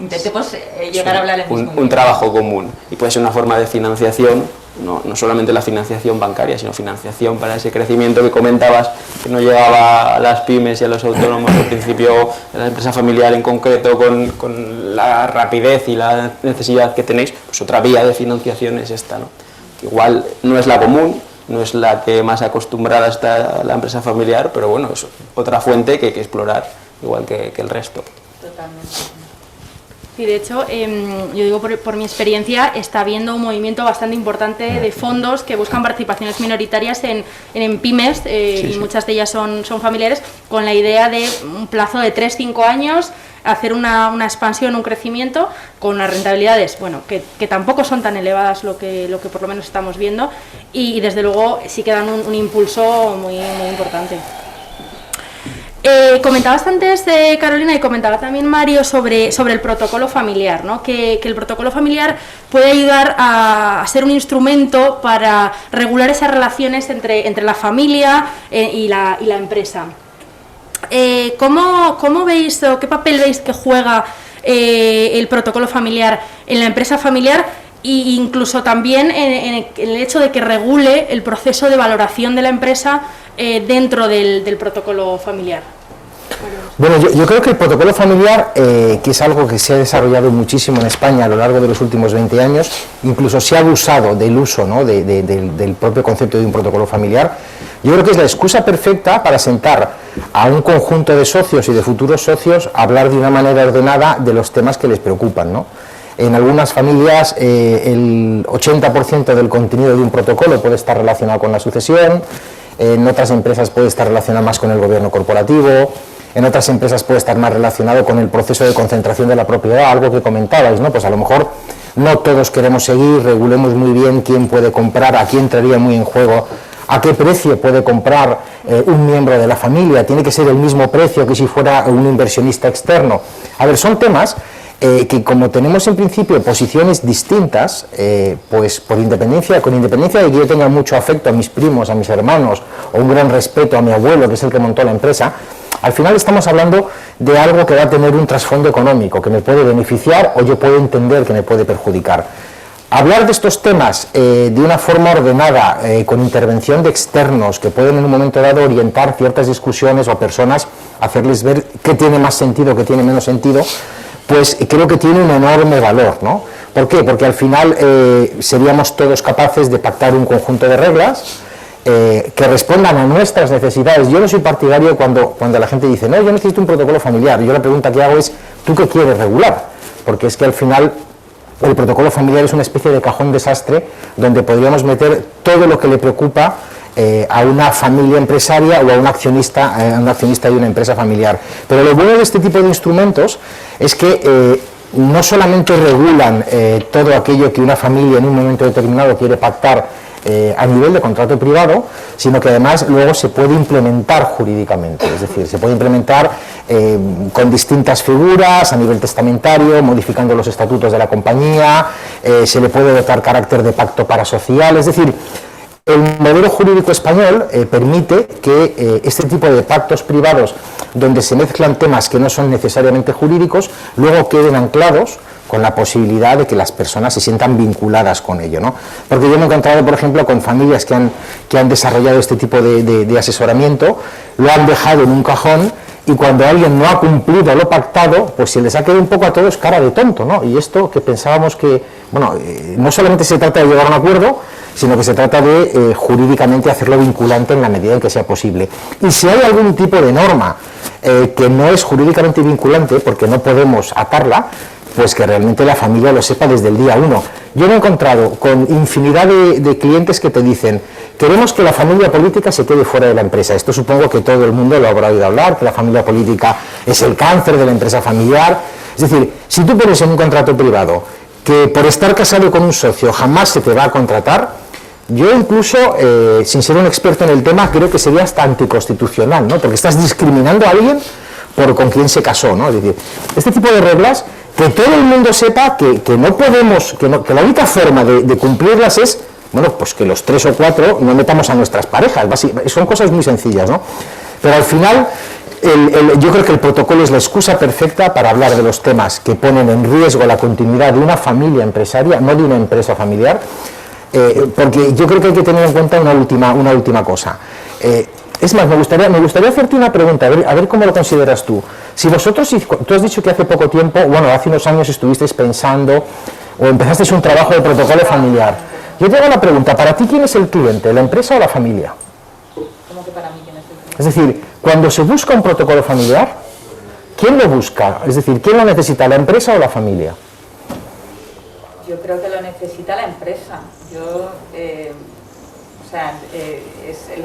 intentemos llegar a hablar el mismo idioma. Un trabajo común, y puede ser una forma de financiación, no solamente la financiación bancaria, sino financiación para ese crecimiento que comentabas, que no llegaba a las pymes y a los autónomos al principio, a la empresa familiar en concreto, con la rapidez y la necesidad que tenéis. Pues otra vía de financiación es esta, ¿no?, que igual no es la común, no es la que más acostumbrada está la empresa familiar, pero bueno, es otra fuente que hay que explorar, igual que el resto. Totalmente. Sí, de hecho, yo digo por mi experiencia, está habiendo un movimiento bastante importante de fondos que buscan participaciones minoritarias en pymes, y muchas de ellas son familiares, con la idea de un plazo de 3-5 años, hacer una expansión, un crecimiento, con unas rentabilidades, bueno, que tampoco son tan elevadas lo que por lo menos estamos viendo, y desde luego sí que dan un impulso muy, muy importante. Comentabas antes, Carolina, y comentaba también Mario sobre el protocolo familiar, ¿no?, que el protocolo familiar puede ayudar a ser un instrumento para regular esas relaciones entre la familia y la empresa. ¿Cómo veis, o qué papel veis que juega el protocolo familiar en la empresa familiar, e incluso también en el hecho de que regule el proceso de valoración de la empresa dentro del protocolo familiar? Bueno, yo creo que el protocolo familiar, que es algo que se ha desarrollado muchísimo en España a lo largo de los últimos 20 años, incluso se ha abusado del uso, ¿no?, del propio concepto de un protocolo familiar. Yo creo que es la excusa perfecta para sentar a un conjunto de socios y de futuros socios a hablar de una manera ordenada de los temas que les preocupan, ¿no? En algunas familias el 80% del contenido de un protocolo puede estar relacionado con la sucesión, en otras empresas puede estar relacionado más con el gobierno corporativo, en otras empresas puede estar más relacionado con el proceso de concentración de la propiedad, algo que comentabais, ¿no? Pues a lo mejor no todos queremos seguir, regulemos muy bien quién puede comprar, aquí entraría muy en juego a qué precio puede comprar un miembro de la familia, tiene que ser el mismo precio que si fuera un inversionista externo. A ver, son temas que como tenemos en principio posiciones distintas, pues con independencia de que yo tenga mucho afecto a mis primos, a mis hermanos, o un gran respeto a mi abuelo, que es el que montó la empresa, al final estamos hablando de algo que va a tener un trasfondo económico, que me puede beneficiar o yo puedo entender que me puede perjudicar. Hablar de estos temas de una forma ordenada, con intervención de externos que pueden en un momento dado orientar ciertas discusiones o a personas, hacerles ver qué tiene más sentido, qué tiene menos sentido, pues creo que tiene un enorme valor, ¿no? ¿Por qué? Porque al final seríamos todos capaces de pactar un conjunto de reglas que respondan a nuestras necesidades. Yo no soy partidario cuando la gente dice, no, yo necesito un protocolo familiar. Yo la pregunta que hago es, ¿tú qué quieres regular? Porque es que al final el protocolo familiar es una especie de cajón desastre donde podríamos meter todo lo que le preocupa a una familia empresaria o a un accionista de una empresa familiar. Pero lo bueno de este tipo de instrumentos es que no solamente regulan todo aquello que una familia en un momento determinado quiere pactar a nivel de contrato privado, sino que además luego se puede implementar jurídicamente, es decir, se puede implementar con distintas figuras a nivel testamentario, modificando los estatutos de la compañía, se le puede dotar carácter de pacto parasocial, es decir, el modelo jurídico español permite que este tipo de pactos privados, donde se mezclan temas que no son necesariamente jurídicos, luego queden anclados con la posibilidad de que las personas se sientan vinculadas con ello, ¿no? Porque yo me he encontrado, por ejemplo, con familias que han desarrollado este tipo de asesoramiento, lo han dejado en un cajón y cuando alguien no ha cumplido lo pactado, pues se les ha quedado un poco a todos cara de tonto, ¿no? Y esto que pensábamos que, bueno, no solamente se trata de llegar a un acuerdo, sino que se trata de jurídicamente hacerlo vinculante en la medida en que sea posible. Y si hay algún tipo de norma que no es jurídicamente vinculante, porque no podemos atarla, pues que realmente la familia lo sepa desde el día 1. Yo me he encontrado con infinidad de clientes que te dicen, queremos que la familia política se quede fuera de la empresa. Esto supongo que todo el mundo lo habrá oído hablar, que la familia política es el cáncer de la empresa familiar. Es decir, si tú pones en un contrato privado que por estar casado con un socio jamás se te va a contratar, yo incluso, sin ser un experto en el tema, creo que sería hasta anticonstitucional, ¿no? Porque estás discriminando a alguien por con quien se casó, ¿no? Es decir, este tipo de reglas, que todo el mundo sepa que no podemos, que la única forma de cumplirlas es, bueno, pues que los 3 o 4 no metamos a nuestras parejas, son cosas muy sencillas, ¿no? Pero al final, yo creo que el protocolo es la excusa perfecta para hablar de los temas que ponen en riesgo la continuidad de una familia empresaria, no de una empresa familiar, porque yo creo que hay que tener en cuenta una última cosa. Es más, me gustaría hacerte una pregunta, a ver cómo lo consideras tú. Si vosotros, tú has dicho que hace poco tiempo, bueno, hace unos años estuvisteis pensando o empezasteis un trabajo de protocolo familiar. Yo te hago la pregunta, ¿para ti quién es el cliente, la empresa o la familia? ¿Cómo que para mí quién es el cliente? Es decir, cuando se busca un protocolo familiar, ¿quién lo busca? Es decir, ¿quién lo necesita, la empresa o la familia? Yo creo que lo necesita la empresa. Lo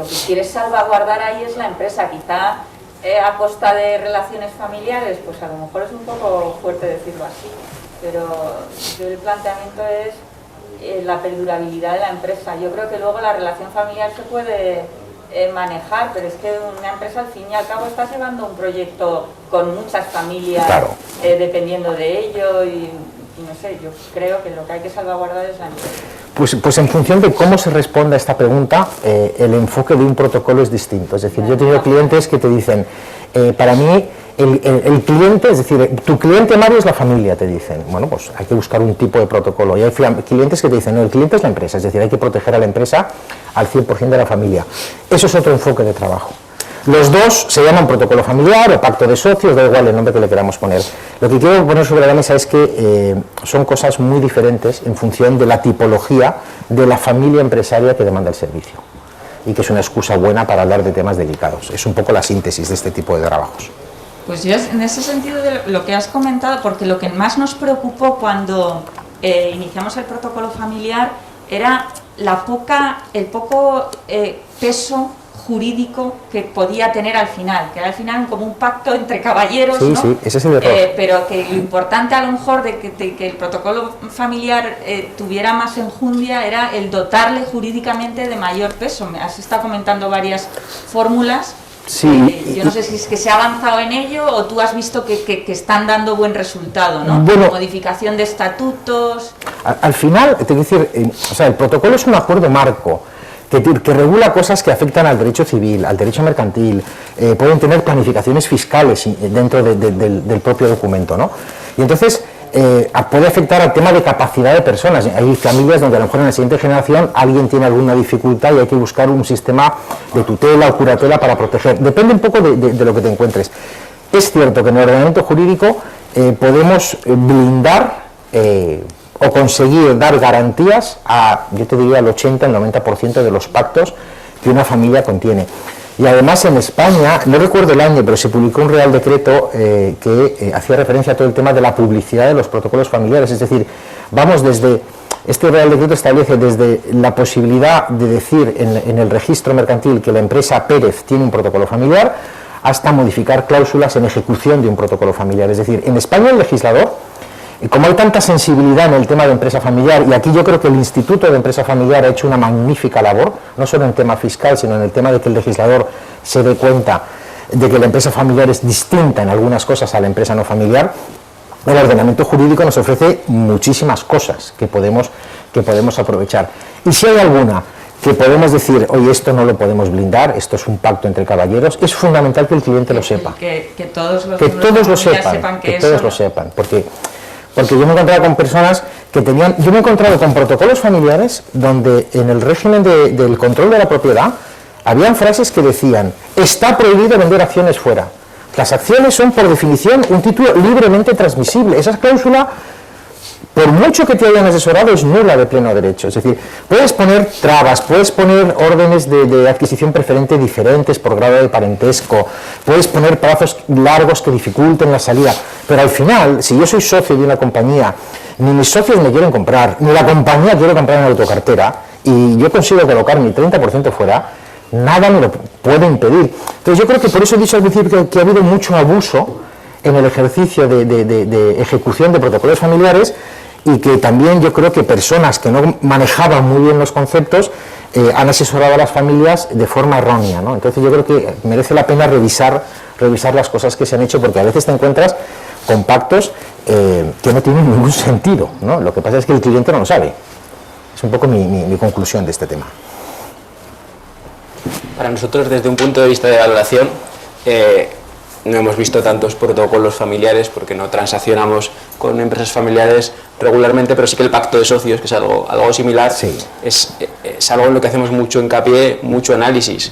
que quiere salvaguardar ahí es la empresa, quizá a costa de relaciones familiares, pues a lo mejor es un poco fuerte decirlo así, pero el planteamiento es la perdurabilidad de la empresa. Yo creo que luego la relación familiar se puede manejar, pero es que una empresa al fin y al cabo está llevando un proyecto con muchas familias, claro, dependiendo de ello y no sé, yo creo que lo que hay que salvaguardar es la empresa. Pues en función de cómo se responda a esta pregunta, el enfoque de un protocolo es distinto. Es decir, yo he tenido clientes que te dicen, para mí el cliente, es decir, tu cliente Mario es la familia, te dicen. Bueno, pues hay que buscar un tipo de protocolo. Y hay clientes que te dicen, no, el cliente es la empresa, es decir, hay que proteger a la empresa al 100% de la familia. Eso es otro enfoque de trabajo. Los dos se llaman protocolo familiar o pacto de socios, da igual el nombre que le queramos poner. Lo que quiero poner sobre la mesa es que son cosas muy diferentes en función de la tipología de la familia empresaria que demanda el servicio y que es una excusa buena para hablar de temas delicados. Es un poco la síntesis de este tipo de trabajos. Pues yo en ese sentido de lo que has comentado, porque lo que más nos preocupó cuando iniciamos el protocolo familiar era el poco peso jurídico que podía tener al final, que era al final como un pacto entre caballeros, sí, ¿no? Sí, ese es el error. Pero que lo importante a lo mejor de que el protocolo familiar tuviera más enjundia era el dotarle jurídicamente de mayor peso. Me has estado comentando varias fórmulas Sí. Yo no sé si es que se ha avanzado en ello o tú has visto que están dando buen resultado, ¿no? Bueno, modificación de estatutos. Al final, te quiero decir, o sea, el protocolo es un acuerdo marco que regula cosas que afectan al derecho civil, al derecho mercantil, pueden tener planificaciones fiscales dentro del propio documento, ¿no? Y entonces puede afectar al tema de capacidad de personas. Hay familias donde a lo mejor en la siguiente generación alguien tiene alguna dificultad y hay que buscar un sistema de tutela o curatela para proteger. Depende un poco de lo que te encuentres. Es cierto que en el ordenamiento jurídico podemos blindar o conseguir dar garantías a, yo te diría, al 80, el 90% de los pactos que una familia contiene. Y además en España, no recuerdo el año, pero se publicó un Real Decreto que hacía referencia a todo el tema de la publicidad de los protocolos familiares. Es decir, vamos desde, este Real Decreto establece desde la posibilidad de decir en el registro mercantil que la empresa Pérez tiene un protocolo familiar, hasta modificar cláusulas en ejecución de un protocolo familiar. Es decir, en España el legislador, como hay tanta sensibilidad en el tema de empresa familiar, y aquí yo creo que el Instituto de Empresa Familiar ha hecho una magnífica labor, no solo en el tema fiscal, sino en el tema de que el legislador se dé cuenta de que la empresa familiar es distinta en algunas cosas a la empresa no familiar. El ordenamiento jurídico nos ofrece muchísimas cosas que podemos aprovechar. Y si hay alguna que podemos decir, oye, esto no lo podemos blindar, esto es un pacto entre caballeros, es fundamental que el cliente lo sepa. Que todos los sepan, que todos lo sepan, porque yo me he encontrado con personas que tenían, yo me he encontrado con protocolos familiares donde en el régimen del control de la propiedad habían frases que decían, está prohibido vender acciones fuera. Las acciones son por definición un título libremente transmisible. Esa cláusula, por mucho que te hayan asesorado, es nula de pleno derecho. Es decir, puedes poner trabas, puedes poner órdenes de adquisición preferente diferentes por grado de parentesco, puedes poner plazos largos que dificulten la salida, pero al final, si yo soy socio de una compañía, ni mis socios me quieren comprar, ni la compañía quiere comprar en autocartera, y yo consigo colocar mi 30% fuera, nada me lo puede impedir. Entonces yo creo que por eso he dicho al principio que ha habido mucho abuso en el ejercicio de ejecución de protocolos familiares, y que también yo creo que personas que no manejaban muy bien los conceptos han asesorado a las familias de forma errónea, ¿no? Entonces yo creo que merece la pena revisar las cosas que se han hecho, porque a veces te encuentras con pactos que no tienen ningún sentido, ¿no? Lo que pasa es que el cliente no lo sabe. Es un poco mi conclusión de este tema. Para nosotros, desde un punto de vista de valoración, no hemos visto tantos protocolos familiares porque no transaccionamos con empresas familiares regularmente, pero sí que el pacto de socios, que es algo similar, sí, es algo en lo que hacemos mucho hincapié, mucho análisis,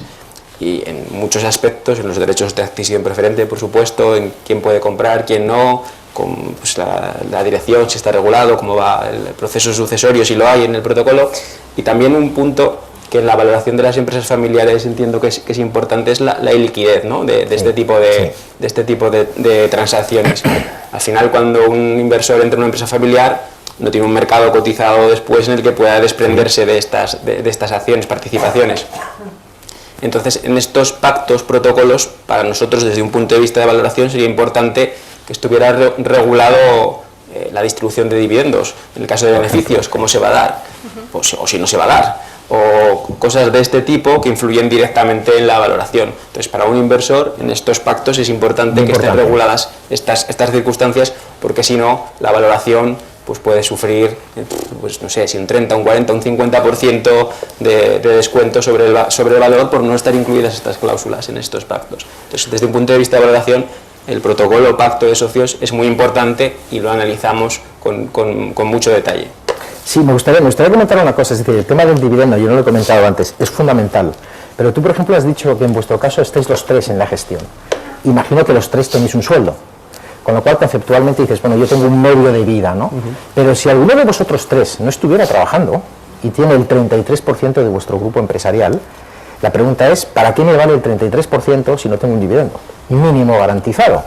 y en muchos aspectos, en los derechos de adquisición preferente, por supuesto, en quién puede comprar, quién no, con pues, la dirección, si está regulado, cómo va el proceso sucesorio, si lo hay en el protocolo, y también un punto que en la valoración de las empresas familiares entiendo que es importante, es la iliquidez, ¿no? de este tipo de transacciones. Al final, cuando un inversor entra en una empresa familiar, no tiene un mercado cotizado después en el que pueda desprenderse de estas acciones, participaciones. Entonces, en estos pactos, protocolos, para nosotros, desde un punto de vista de valoración, sería importante que estuviera regulado la distribución de dividendos, en el caso de beneficios, cómo se va a dar, o si no se va a dar, o cosas de este tipo que influyen directamente en la valoración. Entonces, para un inversor, en estos pactos es importante que estén reguladas estas circunstancias, porque si no, la valoración pues puede sufrir, pues no sé, si un 30, un 40, un 50% de descuento sobre el valor por no estar incluidas estas cláusulas en estos pactos. Entonces, desde un punto de vista de valoración, el protocolo o pacto de socios es muy importante y lo analizamos con mucho detalle. Sí, me gustaría comentar una cosa, es decir, el tema del dividendo, yo no lo he comentado antes, es fundamental, pero tú, por ejemplo, has dicho que en vuestro caso estáis los tres en la gestión. Imagino que los tres tenéis un sueldo, con lo cual conceptualmente dices, bueno, yo tengo un medio de vida, ¿no? Pero si alguno de vosotros tres no estuviera trabajando y tiene el 33% de vuestro grupo empresarial, la pregunta es, ¿para qué me vale el 33% si no tengo un dividendo mínimo garantizado?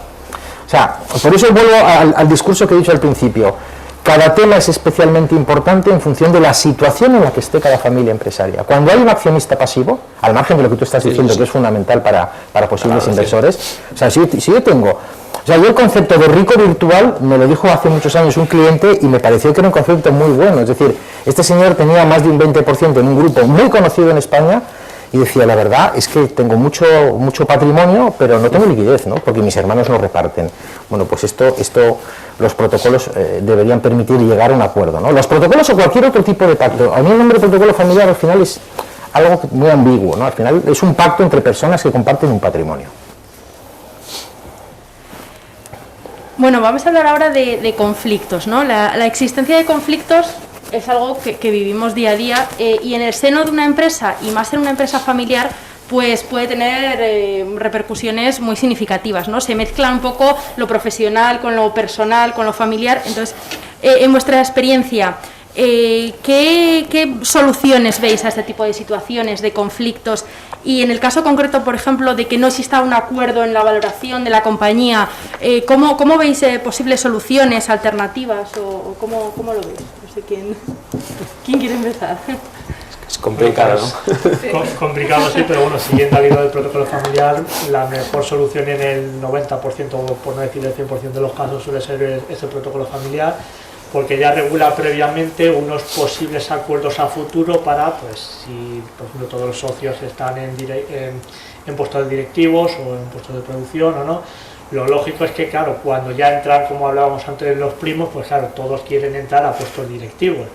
O sea, por eso vuelvo al discurso que he dicho al principio. Cada tema es especialmente importante en función de la situación en la que esté cada familia empresaria. Cuando hay un accionista pasivo, al margen de lo que tú estás diciendo, que es fundamental para posibles inversores, o sea, si yo tengo... O sea, yo el concepto de rico virtual me lo dijo hace muchos años un cliente y me pareció que era un concepto muy bueno. Es decir, este señor tenía más de un 20% en un grupo muy conocido en España y decía, la verdad es que tengo mucho patrimonio, pero no tengo liquidez, ¿no? Porque mis hermanos no reparten. Bueno, pues esto los protocolos deberían permitir llegar a un acuerdo, ¿no? Los protocolos o cualquier otro tipo de pacto. A mí el nombre de protocolo familiar al final es algo muy ambiguo, ¿no? Al final es un pacto entre personas que comparten un patrimonio. Bueno, vamos a hablar ahora de conflictos, ¿no? La existencia de conflictos es algo que vivimos día a día y en el seno de una empresa, y más en una empresa familiar, pues puede tener repercusiones muy significativas, ¿no? Se mezcla un poco lo profesional con lo personal, con lo familiar. Entonces, en vuestra experiencia, ¿qué soluciones veis a este tipo de situaciones, de conflictos? Y en el caso concreto, por ejemplo, de que no exista un acuerdo en la valoración de la compañía, ¿cómo veis posibles soluciones, alternativas, o cómo lo veis? No sé quién quiere empezar. Es complicado, ¿no? Complicado, sí, pero bueno, siguiendo al hilo del protocolo familiar, la mejor solución en el 90%, por no decir el 100% de los casos, suele ser ese protocolo familiar, porque ya regula previamente unos posibles acuerdos a futuro para, pues, si por ejemplo todos los socios están en puestos directivos o en puestos de producción o no, lo lógico es que, claro, cuando ya entran, como hablábamos antes de los primos, pues claro, todos quieren entrar a puestos directivos.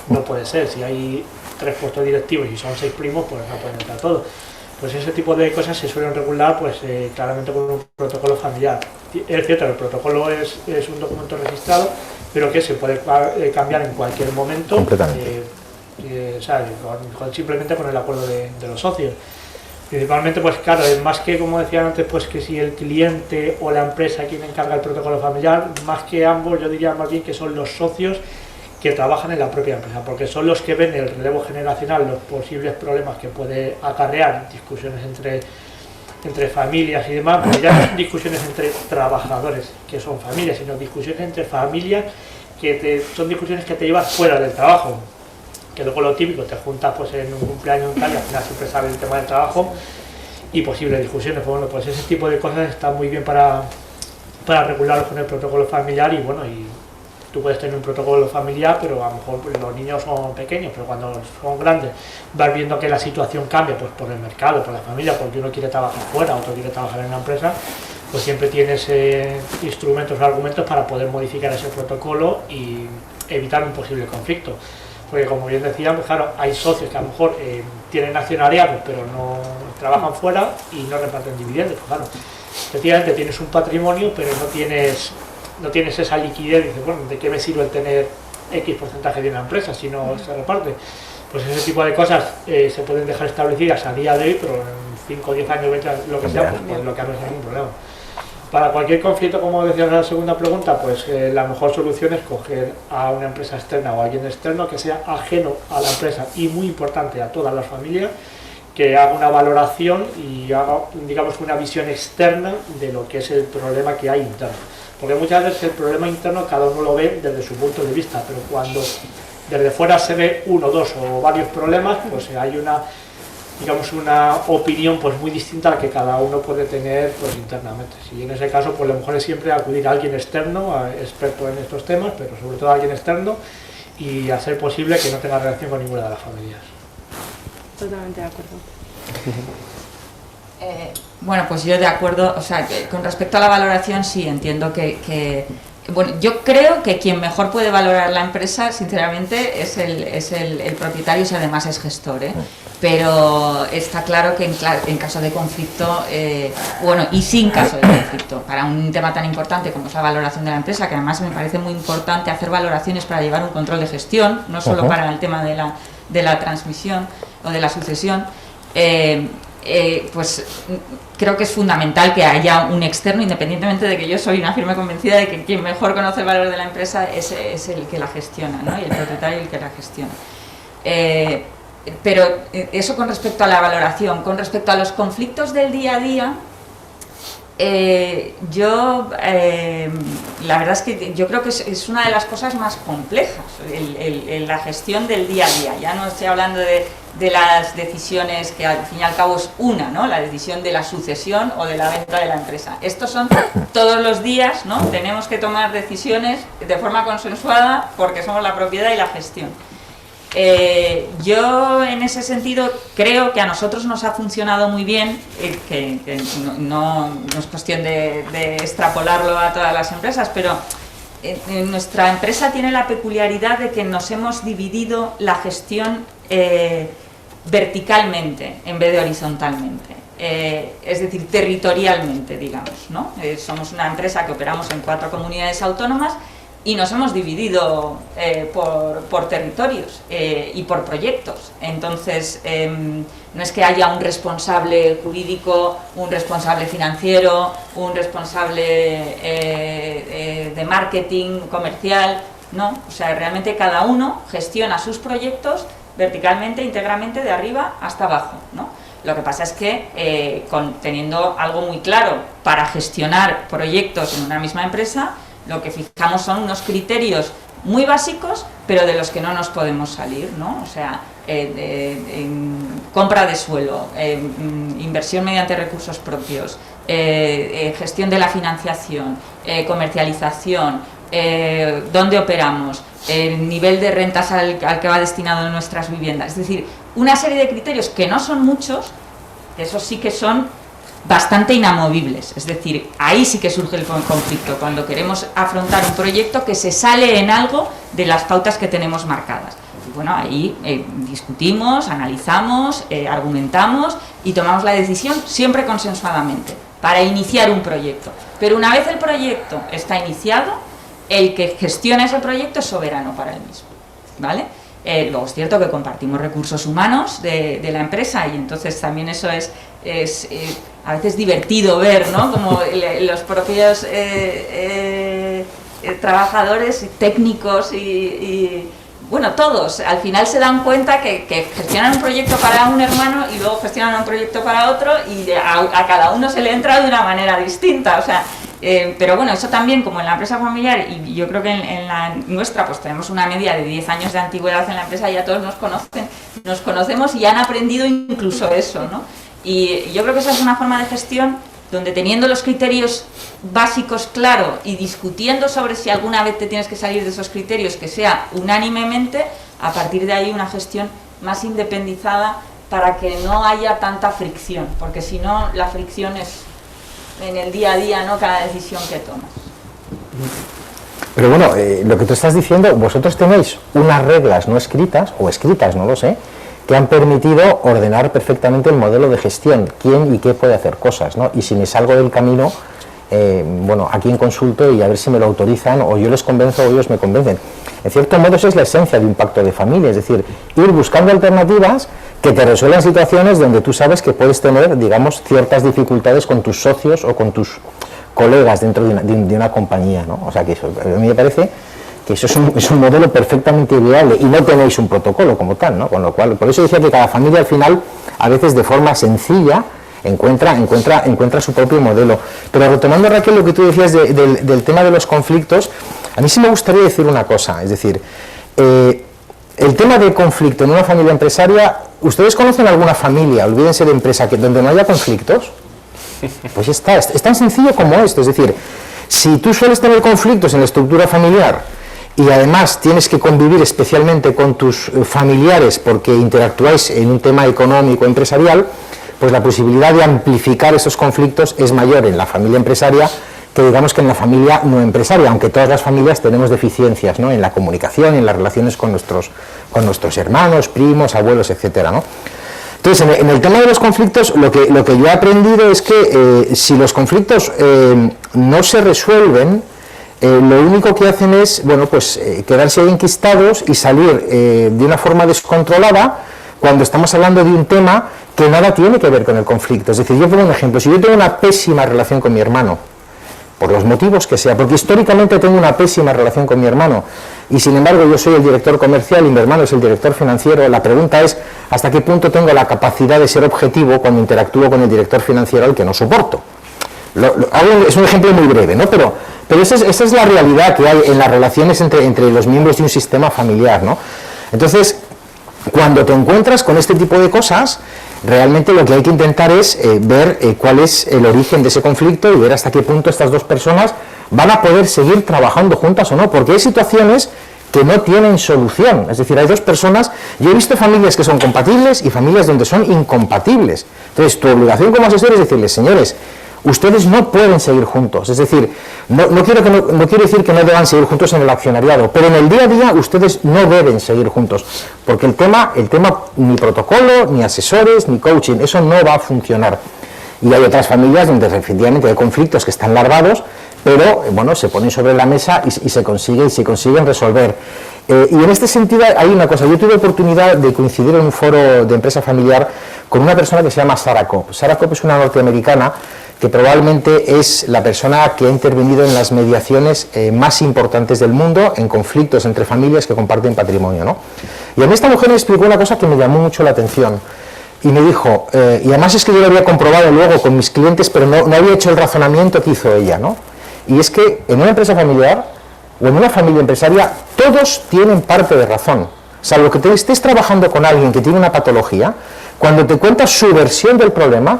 No puede ser, si hay 3 puestos directivos y son 6 primos, pues no pueden entrar todos. Pues ese tipo de cosas se suelen regular, pues claramente con un protocolo familiar. Es cierto, el protocolo es un documento registrado, pero que se puede cambiar en cualquier momento, simplemente con el acuerdo de los socios. Principalmente, pues claro, es más que, como decía antes, pues que si el cliente o la empresa quien encarga el protocolo familiar, más que ambos, yo diría más bien que son los socios que trabajan en la propia empresa, porque son los que ven el relevo generacional, los posibles problemas que puede acarrear, discusiones entre familias y demás, pero ya no son discusiones entre trabajadores, que son familias, sino discusiones entre familias, son discusiones que te llevas fuera del trabajo, que luego lo típico, te juntas pues en un cumpleaños tal, y al final siempre sabes el tema del trabajo y posibles discusiones. Pues bueno, pues ese tipo de cosas está muy bien para regularlo con el protocolo familiar. Y bueno, y tú puedes tener un protocolo familiar, pero a lo mejor pues, los niños son pequeños, pero cuando son grandes vas viendo que la situación cambia, pues por el mercado, por la familia, porque uno quiere trabajar fuera, otro quiere trabajar en la empresa, pues siempre tienes instrumentos o argumentos para poder modificar ese protocolo y evitar un posible conflicto. Porque como bien decía, pues claro, hay socios que a lo mejor tienen accionariado, pero no trabajan fuera y no reparten dividendos. Pues claro, efectivamente tienes un patrimonio, pero no tienes esa liquidez. Dices, bueno, ¿de qué me sirve el tener X porcentaje de una empresa si no se reparte? Pues ese tipo de cosas se pueden dejar establecidas a día de hoy, pero en 5 o 10 años, 20, lo que sea, pues lo que no es ningún problema. Para cualquier conflicto, como decía en la segunda pregunta, pues la mejor solución es coger a una empresa externa o a alguien externo que sea ajeno a la empresa y muy importante a todas las familias, que haga una valoración y haga, digamos, una visión externa de lo que es el problema que hay interno. Porque muchas veces el problema interno cada uno lo ve desde su punto de vista, pero cuando desde fuera se ve uno, dos o varios problemas, pues hay una opinión pues muy distinta a la que cada uno puede tener pues internamente. Y en ese caso pues lo mejor es siempre acudir a alguien externo, experto en estos temas, pero sobre todo a alguien externo, y hacer posible que no tenga relación con ninguna de las familias. Totalmente de acuerdo. Bueno, pues yo de acuerdo, o sea, con respecto a la valoración sí entiendo que bueno, yo creo que quien mejor puede valorar la empresa, sinceramente, es el propietario, si además es gestor, pero está claro que en caso de conflicto, bueno, y sin caso de conflicto, para un tema tan importante como es la valoración de la empresa, que además me parece muy importante hacer valoraciones para llevar un control de gestión, no solo para el tema de la transmisión o de la sucesión, pues creo que es fundamental que haya un externo, independientemente de que yo soy una firme convencida de que quien mejor conoce el valor de la empresa es el que la gestiona, ¿no? Y el propietario el que la gestiona. Pero eso con respecto a la valoración. Con respecto a los conflictos del día a día, la verdad es que yo creo que es una de las cosas más complejas, la gestión del día a día. Ya no estoy hablando de las decisiones que al fin y al cabo es una, ¿no? La decisión de la sucesión o de la venta de la empresa. Estos son todos los días, ¿no? Tenemos que tomar decisiones de forma consensuada porque somos la propiedad y la gestión. Yo en ese sentido creo que a nosotros nos ha funcionado muy bien, que no es cuestión de extrapolarlo a todas las empresas, pero nuestra empresa tiene la peculiaridad de que nos hemos dividido la gestión verticalmente en vez de horizontalmente. Es decir, territorialmente, digamos, ¿no? Somos una empresa que operamos en 4 comunidades autónomas y nos hemos dividido por territorios y por proyectos. Entonces, no es que haya un responsable jurídico, un responsable financiero, un responsable de marketing comercial, no. O sea, realmente cada uno gestiona sus proyectos verticalmente, íntegramente, de arriba hasta abajo, ¿no? Lo que pasa es que teniendo algo muy claro para gestionar proyectos en una misma empresa, lo que fijamos son unos criterios muy básicos, pero de los que no nos podemos salir, ¿no? O sea, compra de suelo, inversión mediante recursos propios, gestión de la financiación, comercialización, dónde operamos, el nivel de rentas al que va destinado nuestras viviendas. Es decir, una serie de criterios que no son muchos, esos sí que son bastante inamovibles. Es decir, ahí sí que surge el conflicto, cuando queremos afrontar un proyecto que se sale en algo de las pautas que tenemos marcadas. Y bueno, ahí discutimos, analizamos, argumentamos y tomamos la decisión siempre consensuadamente para iniciar un proyecto. Pero una vez el proyecto está iniciado, el que gestiona ese proyecto es soberano para él mismo, ¿vale? Luego es cierto que compartimos recursos humanos de la empresa y entonces también eso es a veces divertido ver, ¿no? Como los propios trabajadores técnicos y bueno, todos al final se dan cuenta que gestionan un proyecto para un hermano y luego gestionan un proyecto para otro y a cada uno se le entra de una manera distinta, o sea, pero bueno, eso también, como en la empresa familiar, y yo creo que en la nuestra pues tenemos una media de 10 años de antigüedad en la empresa, ya todos nos conocemos y han aprendido incluso eso, ¿no? Y yo creo que esa es una forma de gestión donde, teniendo los criterios básicos claros y discutiendo sobre si alguna vez te tienes que salir de esos criterios, que sea unánimemente, a partir de ahí una gestión más independizada para que no haya tanta fricción, porque si no la fricción es en el día a día, ¿no? Cada decisión que tomas. Pero bueno, lo que tú estás diciendo, vosotros tenéis unas reglas no escritas, o escritas, no lo sé, que han permitido ordenar perfectamente el modelo de gestión, quién y qué puede hacer cosas, ¿no? Y si me salgo del camino, bueno, a quién consulto y a ver si me lo autorizan, o yo les convenzo o ellos me convencen. En cierto modo, esa es la esencia de un pacto de familia, es decir, ir buscando alternativas que te resuelvan situaciones donde tú sabes que puedes tener, digamos, ciertas dificultades con tus socios o con tus colegas dentro de una compañía, ¿no? O sea, que eso, a mí me parece que eso es un modelo perfectamente viable y no tenéis un protocolo como tal, ¿no? Con lo cual, por eso decía que cada familia al final, a veces de forma sencilla, encuentra su propio modelo. Pero retomando, Raquel, lo que tú decías del tema de los conflictos, a mí sí me gustaría decir una cosa, es decir, el tema de conflicto en una familia empresaria, ¿ustedes conocen alguna familia, olvídense de empresa, donde no haya conflictos? Pues es tan sencillo como esto, es decir, si tú sueles tener conflictos en la estructura familiar y además tienes que convivir especialmente con tus familiares porque interactuáis en un tema económico empresarial, pues la posibilidad de amplificar esos conflictos es mayor en la familia empresaria que digamos que en la familia no empresaria, aunque todas las familias tenemos deficiencias, ¿no? En la comunicación, en las relaciones con nuestros hermanos, primos, abuelos, etcétera, ¿no? Entonces, en el tema de los conflictos, lo que yo he aprendido es que si los conflictos no se resuelven, lo único que hacen es, bueno, pues quedarse ahí enquistados y salir de una forma descontrolada cuando estamos hablando de un tema que nada tiene que ver con el conflicto. Es decir, yo pongo un ejemplo, si yo tengo una pésima relación con mi hermano, por los motivos que sea, porque históricamente tengo una pésima relación con mi hermano y sin embargo yo soy el director comercial y mi hermano es el director financiero, la pregunta es hasta qué punto tengo la capacidad de ser objetivo cuando interactúo con el director financiero al que no soporto. Es un ejemplo muy breve, ¿no? Pero esa es la realidad que hay en las relaciones entre los miembros de un sistema familiar, ¿no? Entonces, cuando te encuentras con este tipo de cosas, realmente lo que hay que intentar es ver cuál es el origen de ese conflicto y ver hasta qué punto estas dos personas van a poder seguir trabajando juntas o no, porque hay situaciones que no tienen solución. Es decir, hay dos personas, yo he visto familias que son compatibles y familias donde son incompatibles. Entonces, tu obligación como asesor es decirles, señores, ustedes no pueden seguir juntos. Es decir, no quiero decir que no deban seguir juntos en el accionariado, pero en el día a día ustedes no deben seguir juntos, porque el tema ni protocolo, ni asesores, ni coaching, eso no va a funcionar. Y hay otras familias donde efectivamente hay conflictos que están larvados, pero bueno, se ponen sobre la mesa y se consiguen resolver. Y en este sentido hay una cosa, yo tuve oportunidad de coincidir en un foro de empresa familiar con una persona que se llama Sarah Kopp. Sarah Kopp es una norteamericana que probablemente es la persona que ha intervenido en las mediaciones más importantes del mundo en conflictos entre familias que comparten patrimonio, ¿no? Y a mí esta mujer me explicó una cosa que me llamó mucho la atención. Y me dijo, y además es que yo lo había comprobado luego con mis clientes, pero no había hecho el razonamiento que hizo ella, ¿no? Y es que en una empresa familiar o en una familia empresaria todos tienen parte de razón. Salvo que estés trabajando con alguien que tiene una patología, cuando te cuenta su versión del problema,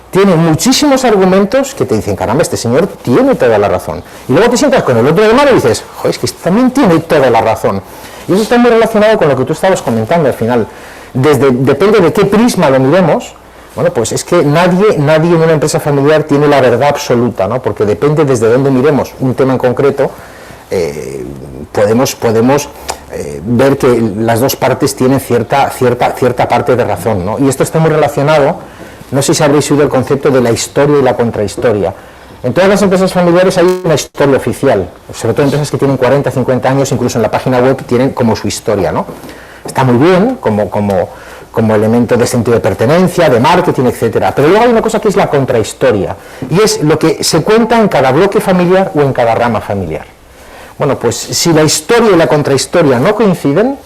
tiene muchísimos argumentos que te dicen, caramba, este señor tiene toda la razón. Y luego te sientas con el otro de mano y dices, joder, es que este también tiene toda la razón. Y eso está muy relacionado con lo que tú estabas comentando al final. Depende de qué prisma lo miremos. Bueno, pues es que nadie en una empresa familiar tiene la verdad absoluta, ¿no? Porque depende desde dónde miremos un tema en concreto, podemos ver que las dos partes tienen cierta parte de razón, ¿no? Y esto está muy relacionado, no sé si habréis oído el concepto de la historia y la contrahistoria. En todas las empresas familiares hay una historia oficial, sobre todo empresas que tienen 40, 50 años, incluso en la página web tienen como su historia, ¿no? Está muy bien como elemento de sentido de pertenencia, de marketing, etcétera. Pero luego hay una cosa que es la contrahistoria, y es lo que se cuenta en cada bloque familiar o en cada rama familiar. Bueno, pues si la historia y la contrahistoria no coinciden,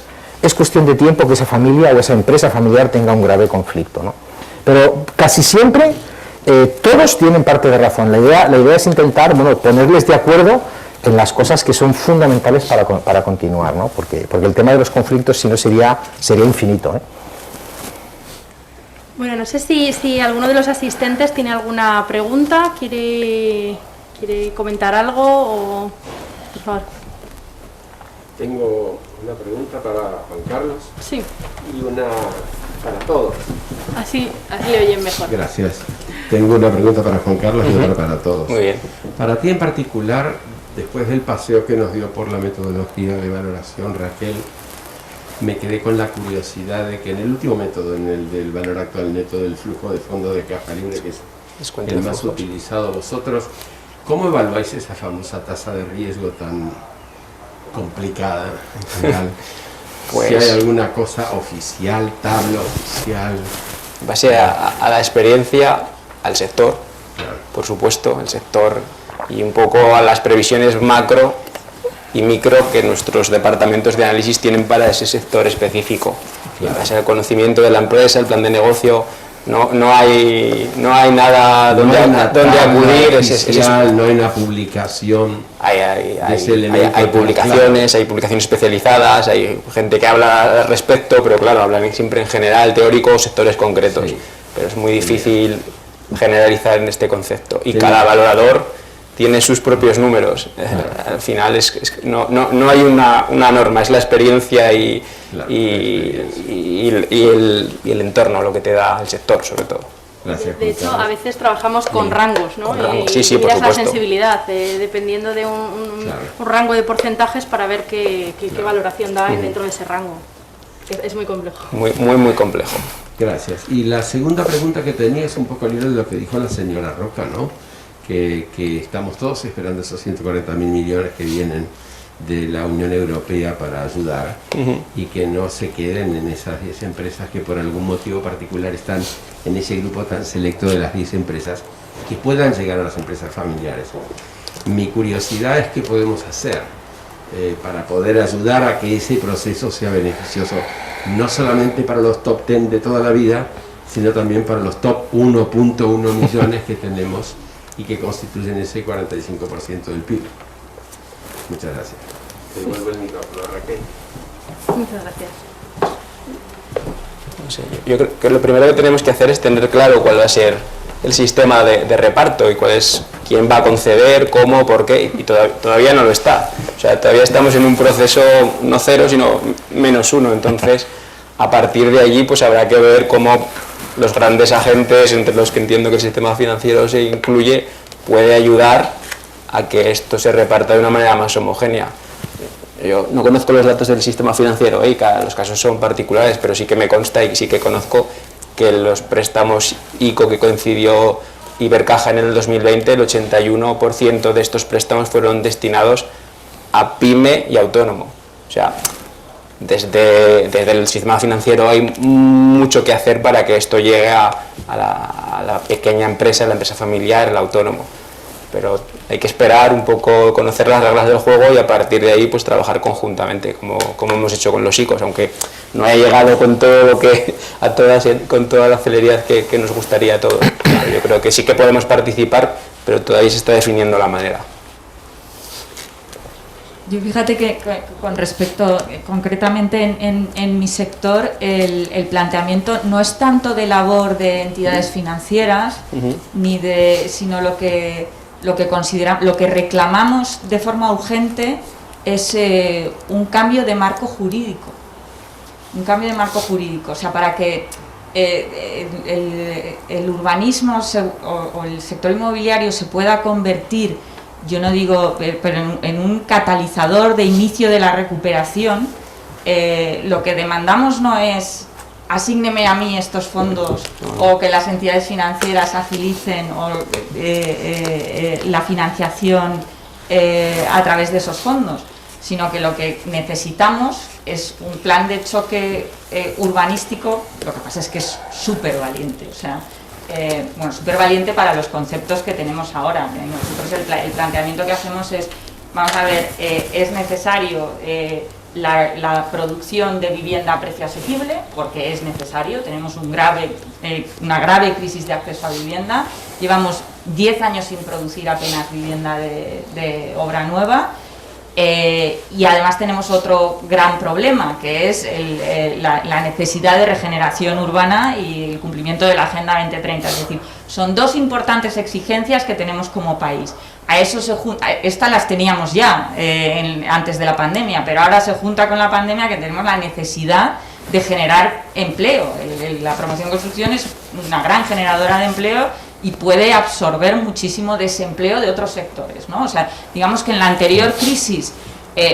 es cuestión de tiempo que esa familia o esa empresa familiar tenga un grave conflicto, ¿no? Pero casi siempre todos tienen parte de razón. La idea es intentar, bueno, ponerles de acuerdo en las cosas que son fundamentales para continuar, ¿no? Porque el tema de los conflictos, si no, sería infinito, ¿eh? Bueno, no sé si alguno de los asistentes tiene alguna pregunta, quiere comentar algo o... Por favor. Tengo una pregunta para Juan Carlos. Sí. Y una para todos. Así le oyen mejor. Gracias. Tengo una pregunta para Juan Carlos y otra para todos. Muy bien. Para ti en particular, después del paseo que nos dio por la metodología de valoración, Raquel, me quedé con la curiosidad de que en el último método, en el del valor actual neto del flujo de fondos de caja libre, que es el más utilizado vosotros, ¿cómo evaluáis esa famosa tasa de riesgo tan complicada en general? Pues, si hay alguna cosa oficial, tabla oficial. En base a la experiencia, al sector, Claro. por supuesto, el sector, y un poco a las previsiones macro y micro que nuestros departamentos de análisis tienen para ese sector específico. Y en base al conocimiento de la empresa, el plan de negocio, no hay nada donde acudir. No hay una publicación. Hay publicaciones, hay publicaciones especializadas, hay gente que habla al respecto, pero claro, hablan siempre en general, teórico, sectores concretos. Sí. Pero es muy difícil generalizar en este concepto. Y cada valorador tiene sus propios números. Al final no hay una norma, es la experiencia y el entorno lo que te da el sector, sobre todo. Gracias, De hecho, a veces trabajamos con rangos, ¿no? Con rangos, Y sí, por miras la supuesto. sensibilidad, dependiendo de un rango de porcentajes para ver qué valoración da dentro de ese rango. Es muy complejo. Muy complejo. Gracias. Y la segunda pregunta que tenía es un poco al hilo de lo que dijo la señora Roca, ¿no? Que estamos todos esperando esos 140.000 millones que vienen de la Unión Europea para ayudar y que no se queden en esas 10 empresas que por algún motivo particular están en ese grupo tan selecto de las 10 empresas, que puedan llegar a las empresas familiares. Mi curiosidad es qué podemos hacer para poder ayudar a que ese proceso sea beneficioso, no solamente para los top 10 de toda la vida, sino también para los top 1.1 millones que tenemos y que constituyen ese 45% del PIB. Muchas gracias. Te devuelvo el micrófono a Raquel. Muchas gracias. No sé, yo creo que lo primero que tenemos que hacer es tener claro cuál va a ser el sistema de reparto y cuál es quién va a conceder, cómo, por qué, y todavía no lo está. O sea, todavía estamos en un proceso no cero, sino -1. Entonces, a partir de allí, pues habrá que ver cómo los grandes agentes, entre los que entiendo que el sistema financiero se incluye, puede ayudar a que esto se reparta de una manera más homogénea. Yo no conozco los datos del sistema financiero, los casos son particulares, pero sí que me consta y sí que conozco que los préstamos ICO que coincidió Ibercaja en el 2020, el 81% de estos préstamos fueron destinados a pyme y autónomo. O sea, desde el sistema financiero hay mucho que hacer para que esto llegue a la pequeña empresa, la empresa familiar, el autónomo. Pero hay que esperar un poco, conocer las reglas del juego y a partir de ahí pues trabajar conjuntamente, como hemos hecho con los ICOs, aunque no haya llegado con todo lo que con toda la celeridad que nos gustaría a todos. Yo creo que sí que podemos participar, pero todavía se está definiendo la manera. Yo fíjate que con respecto, concretamente en mi sector, el planteamiento no es tanto de labor de entidades financieras, sino lo que reclamamos de forma urgente es un cambio de marco jurídico. O sea, para que el urbanismo o el sector inmobiliario se pueda convertir, yo no digo, pero en un catalizador de inicio de la recuperación, lo que demandamos no es asígneme a mí estos fondos o que las entidades financieras agilicen la financiación a través de esos fondos, sino que lo que necesitamos es un plan de choque urbanístico. Lo que pasa es que es súper valiente, o sea, súper valiente para los conceptos que tenemos ahora. Nosotros el planteamiento que hacemos es, vamos a ver, es necesario la producción de vivienda a precio asequible, porque es necesario, tenemos una grave crisis de acceso a vivienda, llevamos 10 años sin producir apenas vivienda de obra nueva, y además tenemos otro gran problema, que es la necesidad de regeneración urbana y el cumplimiento de la Agenda 2030, es decir, son dos importantes exigencias que tenemos como país. A eso se junta, estas las teníamos ya antes de la pandemia, pero ahora se junta con la pandemia que tenemos la necesidad de generar empleo. La promoción de construcción es una gran generadora de empleo y puede absorber muchísimo desempleo de otros sectores, ¿no? O sea, digamos que en la anterior crisis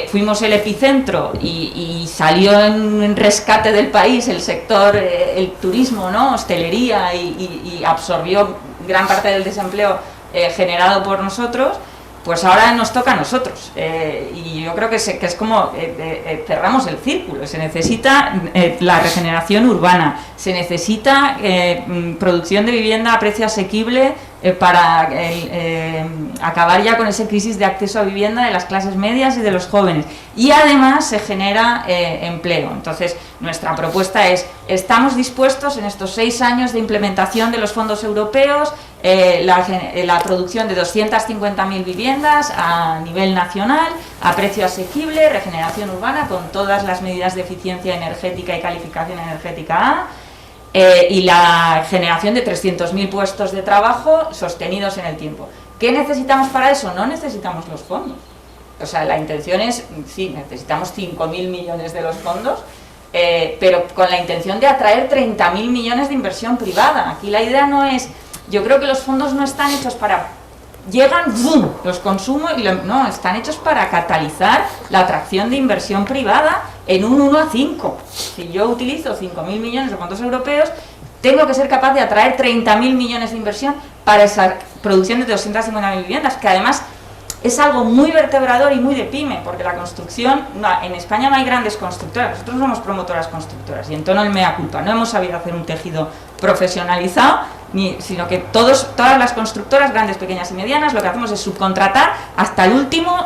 fuimos el epicentro y salió en rescate del país el sector, el turismo, ¿no? Hostelería, y absorbió gran parte del desempleo generado por nosotros. Pues ahora nos toca a nosotros, y yo creo que es como cerramos el círculo. Se necesita la regeneración urbana, se necesita producción de vivienda a precio asequible para acabar ya con esa crisis de acceso a vivienda de las clases medias y de los jóvenes, y además se genera empleo. Entonces nuestra propuesta es, estamos dispuestos en estos 6 años de implementación de los fondos europeos, la producción de 250.000 viviendas a nivel nacional, a precio asequible, regeneración urbana con todas las medidas de eficiencia energética y calificación energética A, y la generación de 300.000 puestos de trabajo sostenidos en el tiempo. ¿Qué necesitamos para eso? No necesitamos los fondos. O sea, la intención es, sí, necesitamos 5.000 millones de los fondos, pero con la intención de atraer 30.000 millones de inversión privada. Aquí la idea no es... Yo creo que los fondos no están hechos para... Llegan, ¡boom!, los consumo, no, están hechos para catalizar la atracción de inversión privada en un 1 a 5. Si yo utilizo 5.000 millones de fondos europeos, tengo que ser capaz de atraer 30.000 millones de inversión para esa producción de 250.000 viviendas, que además es algo muy vertebrador y muy de pyme, porque la construcción, en España no hay grandes constructoras, nosotros somos promotoras constructoras, y en tono el mea culpa, no hemos sabido hacer un tejido profesionalizado, sino que todas las constructoras, grandes, pequeñas y medianas, lo que hacemos es subcontratar hasta el último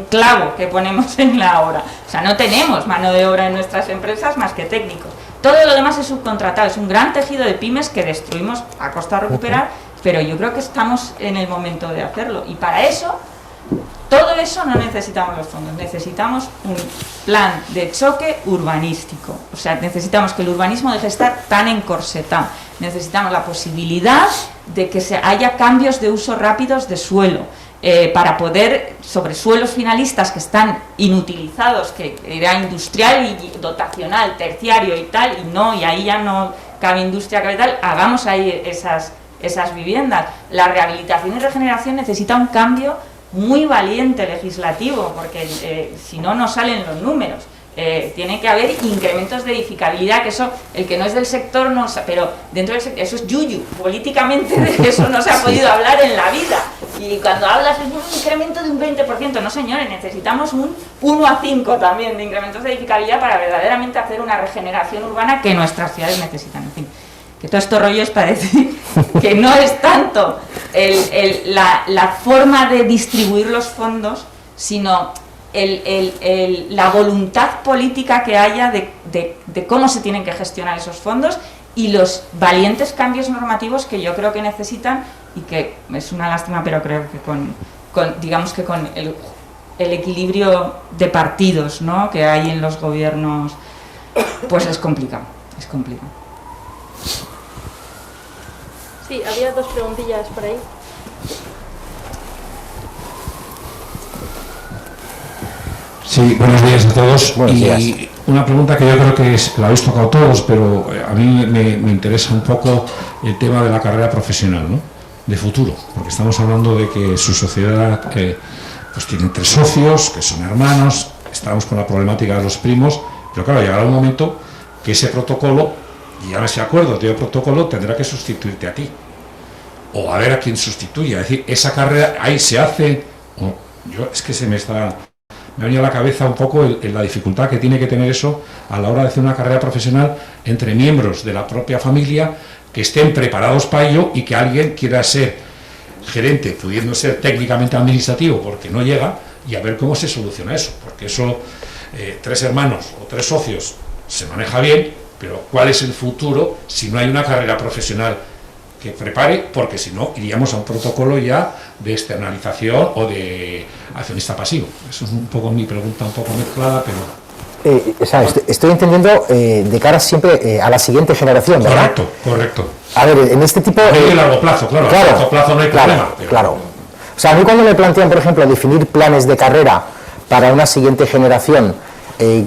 clavo que ponemos en la obra. O sea, no tenemos mano de obra en nuestras empresas más que técnicos. Todo lo demás es subcontratado, es un gran tejido de pymes que destruimos a costa de recuperar, pero yo creo que estamos en el momento de hacerlo, y para eso todo eso no necesitamos los fondos, necesitamos un plan de choque urbanístico. O sea, necesitamos que el urbanismo deje de estar tan encorsetado. Necesitamos la posibilidad de que haya cambios de uso rápidos de suelo, para poder, sobre suelos finalistas que están inutilizados, que era industrial y dotacional, terciario y tal, y ahí ya no cabe industria, cabe tal, hagamos ahí esas viviendas. La rehabilitación y regeneración necesita un cambio muy valiente legislativo, porque si no, no salen los números. Tiene que haber incrementos de edificabilidad, que eso, el que no es del sector, no, pero dentro del sector, eso es yuyu, políticamente de eso no se ha podido hablar en la vida. Y cuando hablas es un incremento de un 20%, no señores, necesitamos un 1 a 5 también de incrementos de edificabilidad para verdaderamente hacer una regeneración urbana que nuestras ciudades necesitan. En fin, que todo esto rollo es para decir que no es tanto la forma de distribuir los fondos, sino la voluntad política que haya de cómo se tienen que gestionar esos fondos y los valientes cambios normativos que yo creo que necesitan, y que es una lástima, pero creo que digamos que con el equilibrio de partidos, ¿no?, que hay en los gobiernos, pues es complicado. Sí, había dos preguntillas por ahí. Sí, buenos días a todos. Buenos días. Y una pregunta que yo creo que la habéis tocado todos, pero a mí me interesa un poco el tema de la carrera profesional, ¿no?, de futuro, porque estamos hablando de que su sociedad pues tiene 3 socios, que son hermanos, estamos con la problemática de los primos, pero claro, llegará un momento que ese protocolo, y ahora ese acuerdo de protocolo tendrá que sustituirte a ti, o a ver a quién sustituya. Es decir, esa carrera ahí se hace, es que me ha venido a la cabeza un poco la dificultad que tiene que tener eso a la hora de hacer una carrera profesional entre miembros de la propia familia que estén preparados para ello, y que alguien quiera ser gerente, pudiendo ser técnicamente administrativo porque no llega, y a ver cómo se soluciona eso, porque eso, 3 hermanos o 3 socios se maneja bien, pero ¿cuál es el futuro si no hay una carrera profesional que prepare? Porque si no, iríamos a un protocolo ya de externalización o de accionista pasivo. Eso es un poco mi pregunta, un poco mezclada, pero... estoy entendiendo de cara siempre a la siguiente generación, ¿verdad? Correcto. A ver, en este tipo... A medio y largo plazo, claro, a corto plazo no hay problema. Pero... Claro. O sea, a mí cuando me plantean, por ejemplo, definir planes de carrera para una siguiente generación,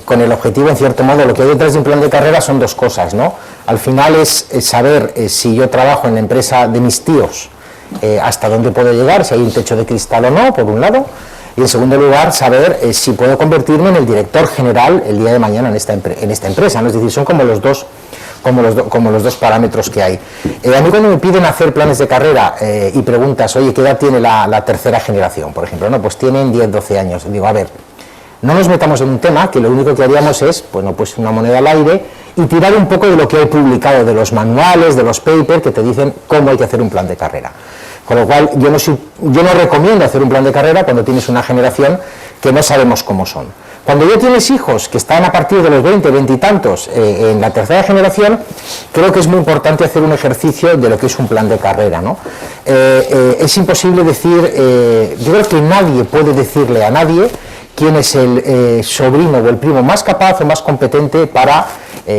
con el objetivo, en cierto modo, lo que hay detrás de un plan de carrera son 2 cosas, ¿no? Al final es saber si yo trabajo en la empresa de mis tíos, hasta dónde puedo llegar, si hay un techo de cristal o no, por un lado, y en segundo lugar, saber si puedo convertirme en el director general el día de mañana en esta empresa, ¿no? Es decir, son como los dos parámetros que hay. A mí cuando me piden hacer planes de carrera y preguntas, oye, ¿qué edad tiene la tercera generación? Por ejemplo, no, pues tienen 10, 12 años. Digo, a ver, no nos metamos en un tema que lo único que haríamos es, bueno, pues una moneda al aire y tirar un poco de lo que hay publicado, de los manuales, de los papers que te dicen cómo hay que hacer un plan de carrera. Con lo cual, yo no recomiendo hacer un plan de carrera cuando tienes una generación que no sabemos cómo son. Cuando ya tienes hijos que están a partir de los 20, 20 y tantos en la tercera generación, creo que es muy importante hacer un ejercicio de lo que es un plan de carrera, ¿no? Es imposible decir, yo creo que nadie puede decirle a nadie quién es el sobrino o el primo más capaz o más competente para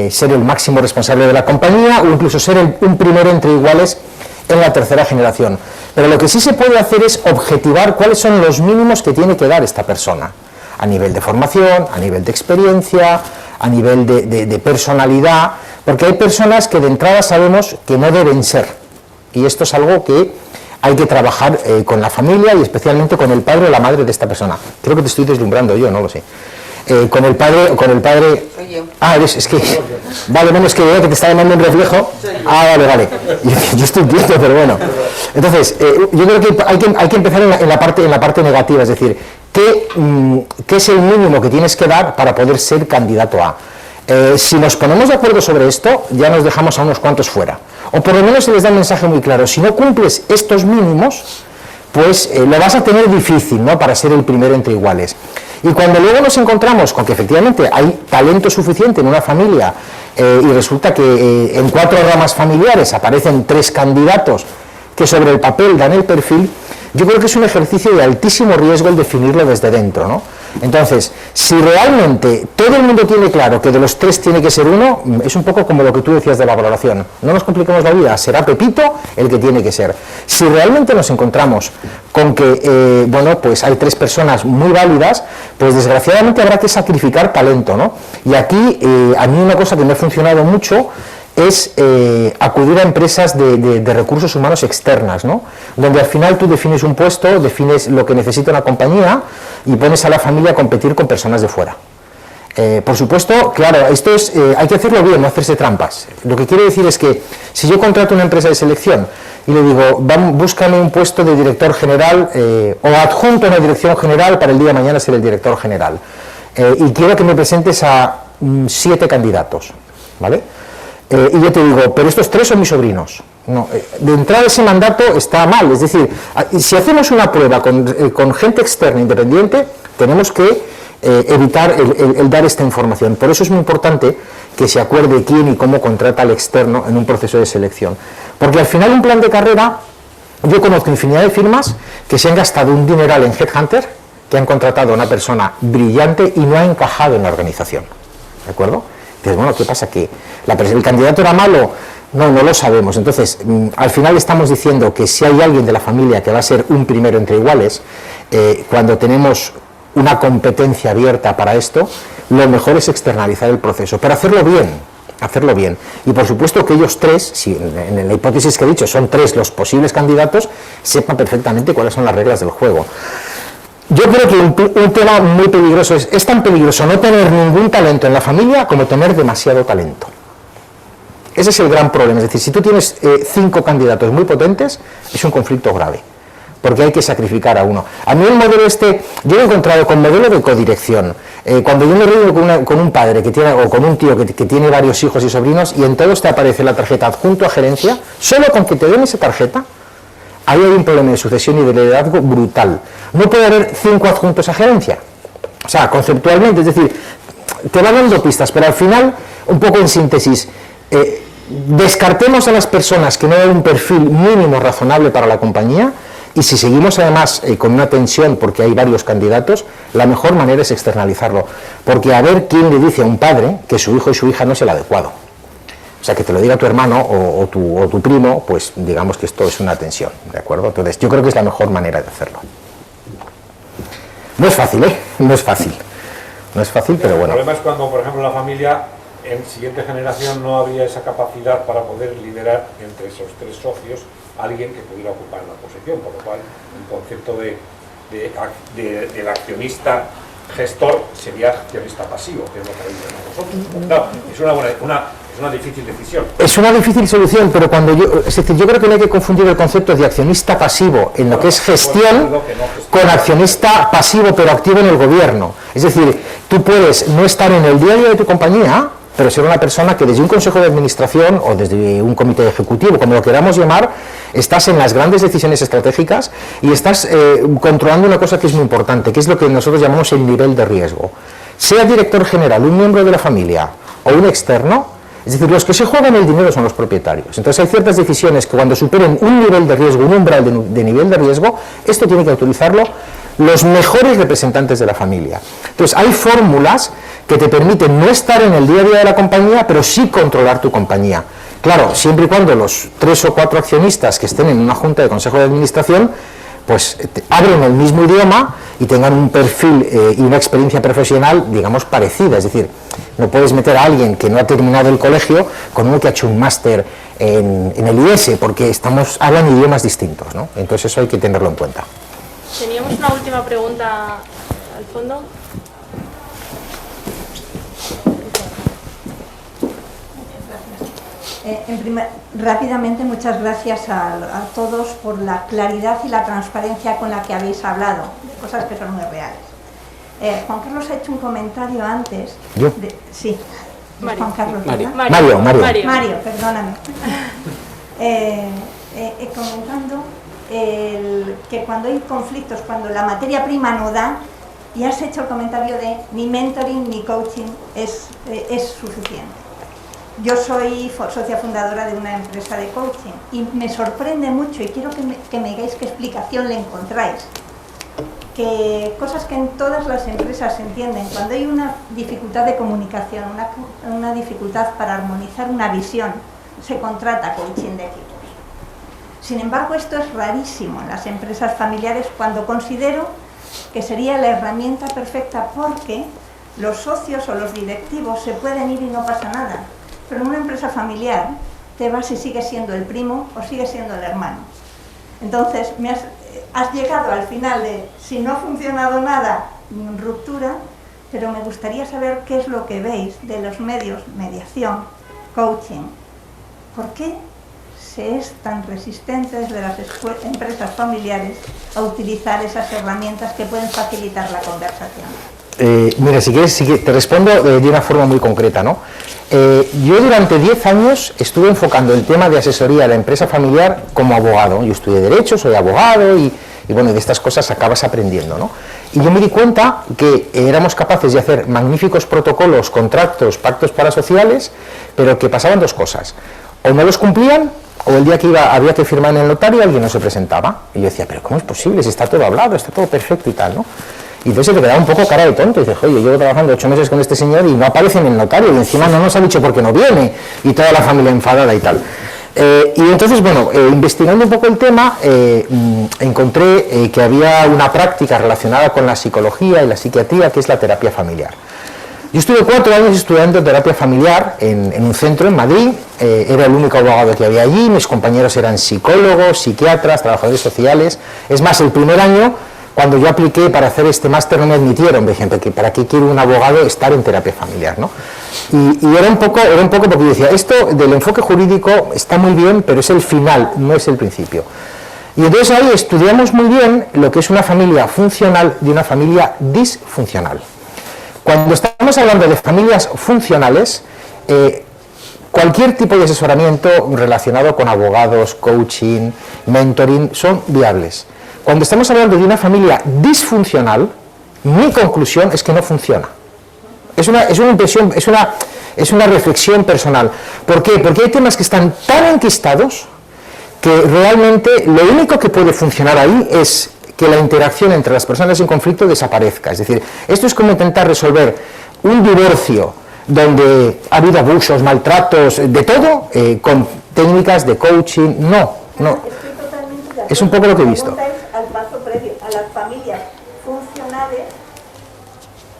ser el máximo responsable de la compañía, o incluso ser un primero entre iguales en la tercera generación. Pero lo que sí se puede hacer es objetivar cuáles son los mínimos que tiene que dar esta persona, a nivel de formación, a nivel de experiencia, a nivel de personalidad, porque hay personas que de entrada sabemos que no deben ser, y esto es algo que hay que trabajar con la familia y especialmente con el padre o la madre de esta persona. Creo que te estoy deslumbrando yo, no lo sé. Con el padre... Soy yo. Ah, es que... Vale, menos que veo que te está llamando un reflejo. Ah, vale. Yo estoy viendo, pero bueno. Entonces, yo creo que hay que empezar en la parte negativa, es decir, ¿qué es el mínimo que tienes que dar para poder ser candidato a? Si nos ponemos de acuerdo sobre esto, ya nos dejamos a unos cuantos fuera. O por lo menos se les da un mensaje muy claro. Si no cumples estos mínimos, pues lo vas a tener difícil, ¿no?, para ser el primero entre iguales. Y cuando luego nos encontramos con que efectivamente hay talento suficiente en una familia y resulta que en 4 ramas familiares aparecen 3 candidatos que sobre el papel dan el perfil, yo creo que es un ejercicio de altísimo riesgo el definirlo desde dentro, ¿no? Entonces, si realmente todo el mundo tiene claro que de los 3 tiene que ser uno, es un poco como lo que tú decías de la valoración. No nos compliquemos la vida, será Pepito el que tiene que ser. Si realmente nos encontramos con que, bueno, pues hay 3 personas muy válidas, pues desgraciadamente habrá que sacrificar talento, ¿no? Y aquí, a mí una cosa que me ha funcionado mucho es acudir a empresas de recursos humanos externas, ¿no? Donde al final tú defines un puesto, defines lo que necesita una compañía y pones a la familia a competir con personas de fuera. Por supuesto, claro, esto es, hay que hacerlo bien, no hacerse trampas. Lo que quiero decir es que si yo contrato una empresa de selección y le digo, búscame un puesto de director general o adjunto a una dirección general para el día de mañana ser el director general, y quiero que me presentes a 7 candidatos, ¿vale? Y yo te digo, pero estos 3 son mis sobrinos. No, de entrada ese mandato está mal, es decir, si hacemos una prueba con gente externa independiente, tenemos que evitar el dar esta información. Por eso es muy importante que se acuerde quién y cómo contrata al externo en un proceso de selección. Porque al final un plan de carrera, yo conozco infinidad de firmas que se han gastado un dineral en Headhunter, que han contratado a una persona brillante y no ha encajado en la organización. ¿De acuerdo? Entonces, bueno, ¿qué pasa? ¿Que el candidato era malo? No lo sabemos. Entonces, al final estamos diciendo que si hay alguien de la familia que va a ser un primero entre iguales, cuando tenemos una competencia abierta para esto, lo mejor es externalizar el proceso, pero hacerlo bien. Y por supuesto que ellos 3, si en la hipótesis que he dicho son 3 los posibles candidatos, sepan perfectamente cuáles son las reglas del juego. Yo creo que un tema muy peligroso es tan peligroso no tener ningún talento en la familia como tener demasiado talento. Ese es el gran problema. Es decir, si tú tienes 5 candidatos muy potentes, es un conflicto grave, porque hay que sacrificar a uno. A mí el modelo yo lo he encontrado con modelo de codirección. Cuando yo me reúno con un padre que tiene, o con un tío que tiene varios hijos y sobrinos, y en todos te aparece la tarjeta adjunto a gerencia, solo con que te den esa tarjeta, ahí hay un problema de sucesión y de liderazgo brutal. No puede haber 5 adjuntos a gerencia. O sea, conceptualmente, es decir, te va dando pistas, pero al final, un poco en síntesis, descartemos a las personas que no dan un perfil mínimo razonable para la compañía, y si seguimos además con una tensión porque hay varios candidatos, la mejor manera es externalizarlo. Porque a ver quién le dice a un padre que su hijo y su hija no es el adecuado. O sea, que te lo diga tu hermano o tu primo, pues digamos que esto es una tensión, ¿de acuerdo? Entonces, yo creo que es la mejor manera de hacerlo. No es fácil, ¿eh? No es fácil. No es fácil, pero bueno. El problema es cuando, por ejemplo, la familia, en siguiente generación, no habría esa capacidad para poder liderar entre esos 3 socios a alguien que pudiera ocupar la posición, por lo cual el concepto del accionista gestor sería accionista pasivo, que es lo que hay nosotros. Claro, es una difícil decisión. Es una difícil solución, pero es decir, yo creo que no hay que confundir el concepto de accionista pasivo en lo que es gestión con accionista pasivo pero activo en el gobierno. Es decir, tú puedes no estar en el día a día de tu compañía, pero ser una persona que desde un consejo de administración o desde un comité ejecutivo, como lo queramos llamar, estás en las grandes decisiones estratégicas y estás controlando una cosa que es muy importante, que es lo que nosotros llamamos el nivel de riesgo. Sea director general, un miembro de la familia o un externo, es decir, los que se juegan el dinero son los propietarios. Entonces hay ciertas decisiones que cuando superen un nivel de riesgo, un umbral de nivel de riesgo, esto tiene que autorizarlo los mejores representantes de la familia. Entonces hay fórmulas que te permiten no estar en el día a día de la compañía, pero sí controlar tu compañía. Claro, siempre y cuando los 3 o 4 accionistas que estén en una junta de consejo de administración, pues hablen el mismo idioma y tengan un perfil y una experiencia profesional, digamos, parecida. Es decir, no puedes meter a alguien que no ha terminado el colegio con uno que ha hecho un máster en el IES, porque hablan idiomas distintos, ¿no? Entonces eso hay que tenerlo en cuenta. Teníamos una última pregunta al fondo. Rápidamente, muchas gracias a todos por la claridad y la transparencia con la que habéis hablado, de cosas que son muy reales. Juan Carlos ha hecho un comentario antes. ¿Yo? Sí, Mario. Juan Carlos. Mario, perdóname. Comentando que cuando hay conflictos, cuando la materia prima no da, y has hecho el comentario de ni mentoring ni coaching es suficiente. Yo soy socia fundadora de una empresa de coaching y me sorprende mucho, y quiero que me digáis qué explicación le encontráis, que cosas que en todas las empresas se entienden, cuando hay una dificultad de comunicación, una dificultad para armonizar una visión, se contrata coaching de equipos. Sin embargo, esto es rarísimo en las empresas familiares, cuando considero que sería la herramienta perfecta, porque los socios o los directivos se pueden ir y no pasa nada, pero en una empresa familiar te vas y sigues siendo el primo o sigues siendo el hermano. Entonces has llegado al final de, si no ha funcionado nada, ruptura, pero me gustaría saber qué es lo que veis de los medios, mediación, coaching. ¿Por qué se es tan resistente desde las empresas familiares a utilizar esas herramientas que pueden facilitar la conversación? Mira, si quieres, te respondo de una forma muy concreta, ¿no? Yo durante 10 años estuve enfocando el tema de asesoría a la empresa familiar como abogado. Yo estudié Derecho, soy abogado y bueno, de estas cosas acabas aprendiendo, ¿no? Y yo me di cuenta que éramos capaces de hacer magníficos protocolos, contratos, pactos parasociales, pero que pasaban dos cosas. O no los cumplían, o el día que había que firmar en el notario alguien no se presentaba. Y yo decía, pero ¿cómo es posible? Si está todo hablado, está todo perfecto y tal, ¿no? Y entonces te quedaba un poco cara de tonto y dices, oye, llevo trabajando 8 meses con este señor y no aparece en el notario y encima no nos ha dicho por qué no viene, y toda la familia enfadada y tal. Y entonces, bueno, investigando un poco el tema, encontré que había una práctica relacionada con la psicología y la psiquiatría, que es la terapia familiar. Yo estuve 4 años estudiando terapia familiar en un centro en Madrid, era el único abogado que había allí, mis compañeros eran psicólogos, psiquiatras, trabajadores sociales. Es más, el primer año, cuando yo apliqué para hacer este máster, no me admitieron, por ejemplo, que para qué quiere un abogado estar en terapia familiar, ¿no? Y era un poco porque yo decía, esto del enfoque jurídico está muy bien, pero es el final, no es el principio. Y entonces ahí estudiamos muy bien lo que es una familia funcional de una familia disfuncional. Cuando estamos hablando de familias funcionales, cualquier tipo de asesoramiento relacionado con abogados, coaching, mentoring, son viables. Cuando estamos hablando de una familia disfuncional, mi conclusión es que no funciona. Es una impresión, es una reflexión personal. ¿Por qué? Porque hay temas que están tan enquistados que realmente lo único que puede funcionar ahí es que la interacción entre las personas en conflicto desaparezca. Es decir, esto es como intentar resolver un divorcio donde ha habido abusos, maltratos, de todo, con técnicas de coaching. No. Es un poco lo que he visto. Al paso previo, a las familias funcionales,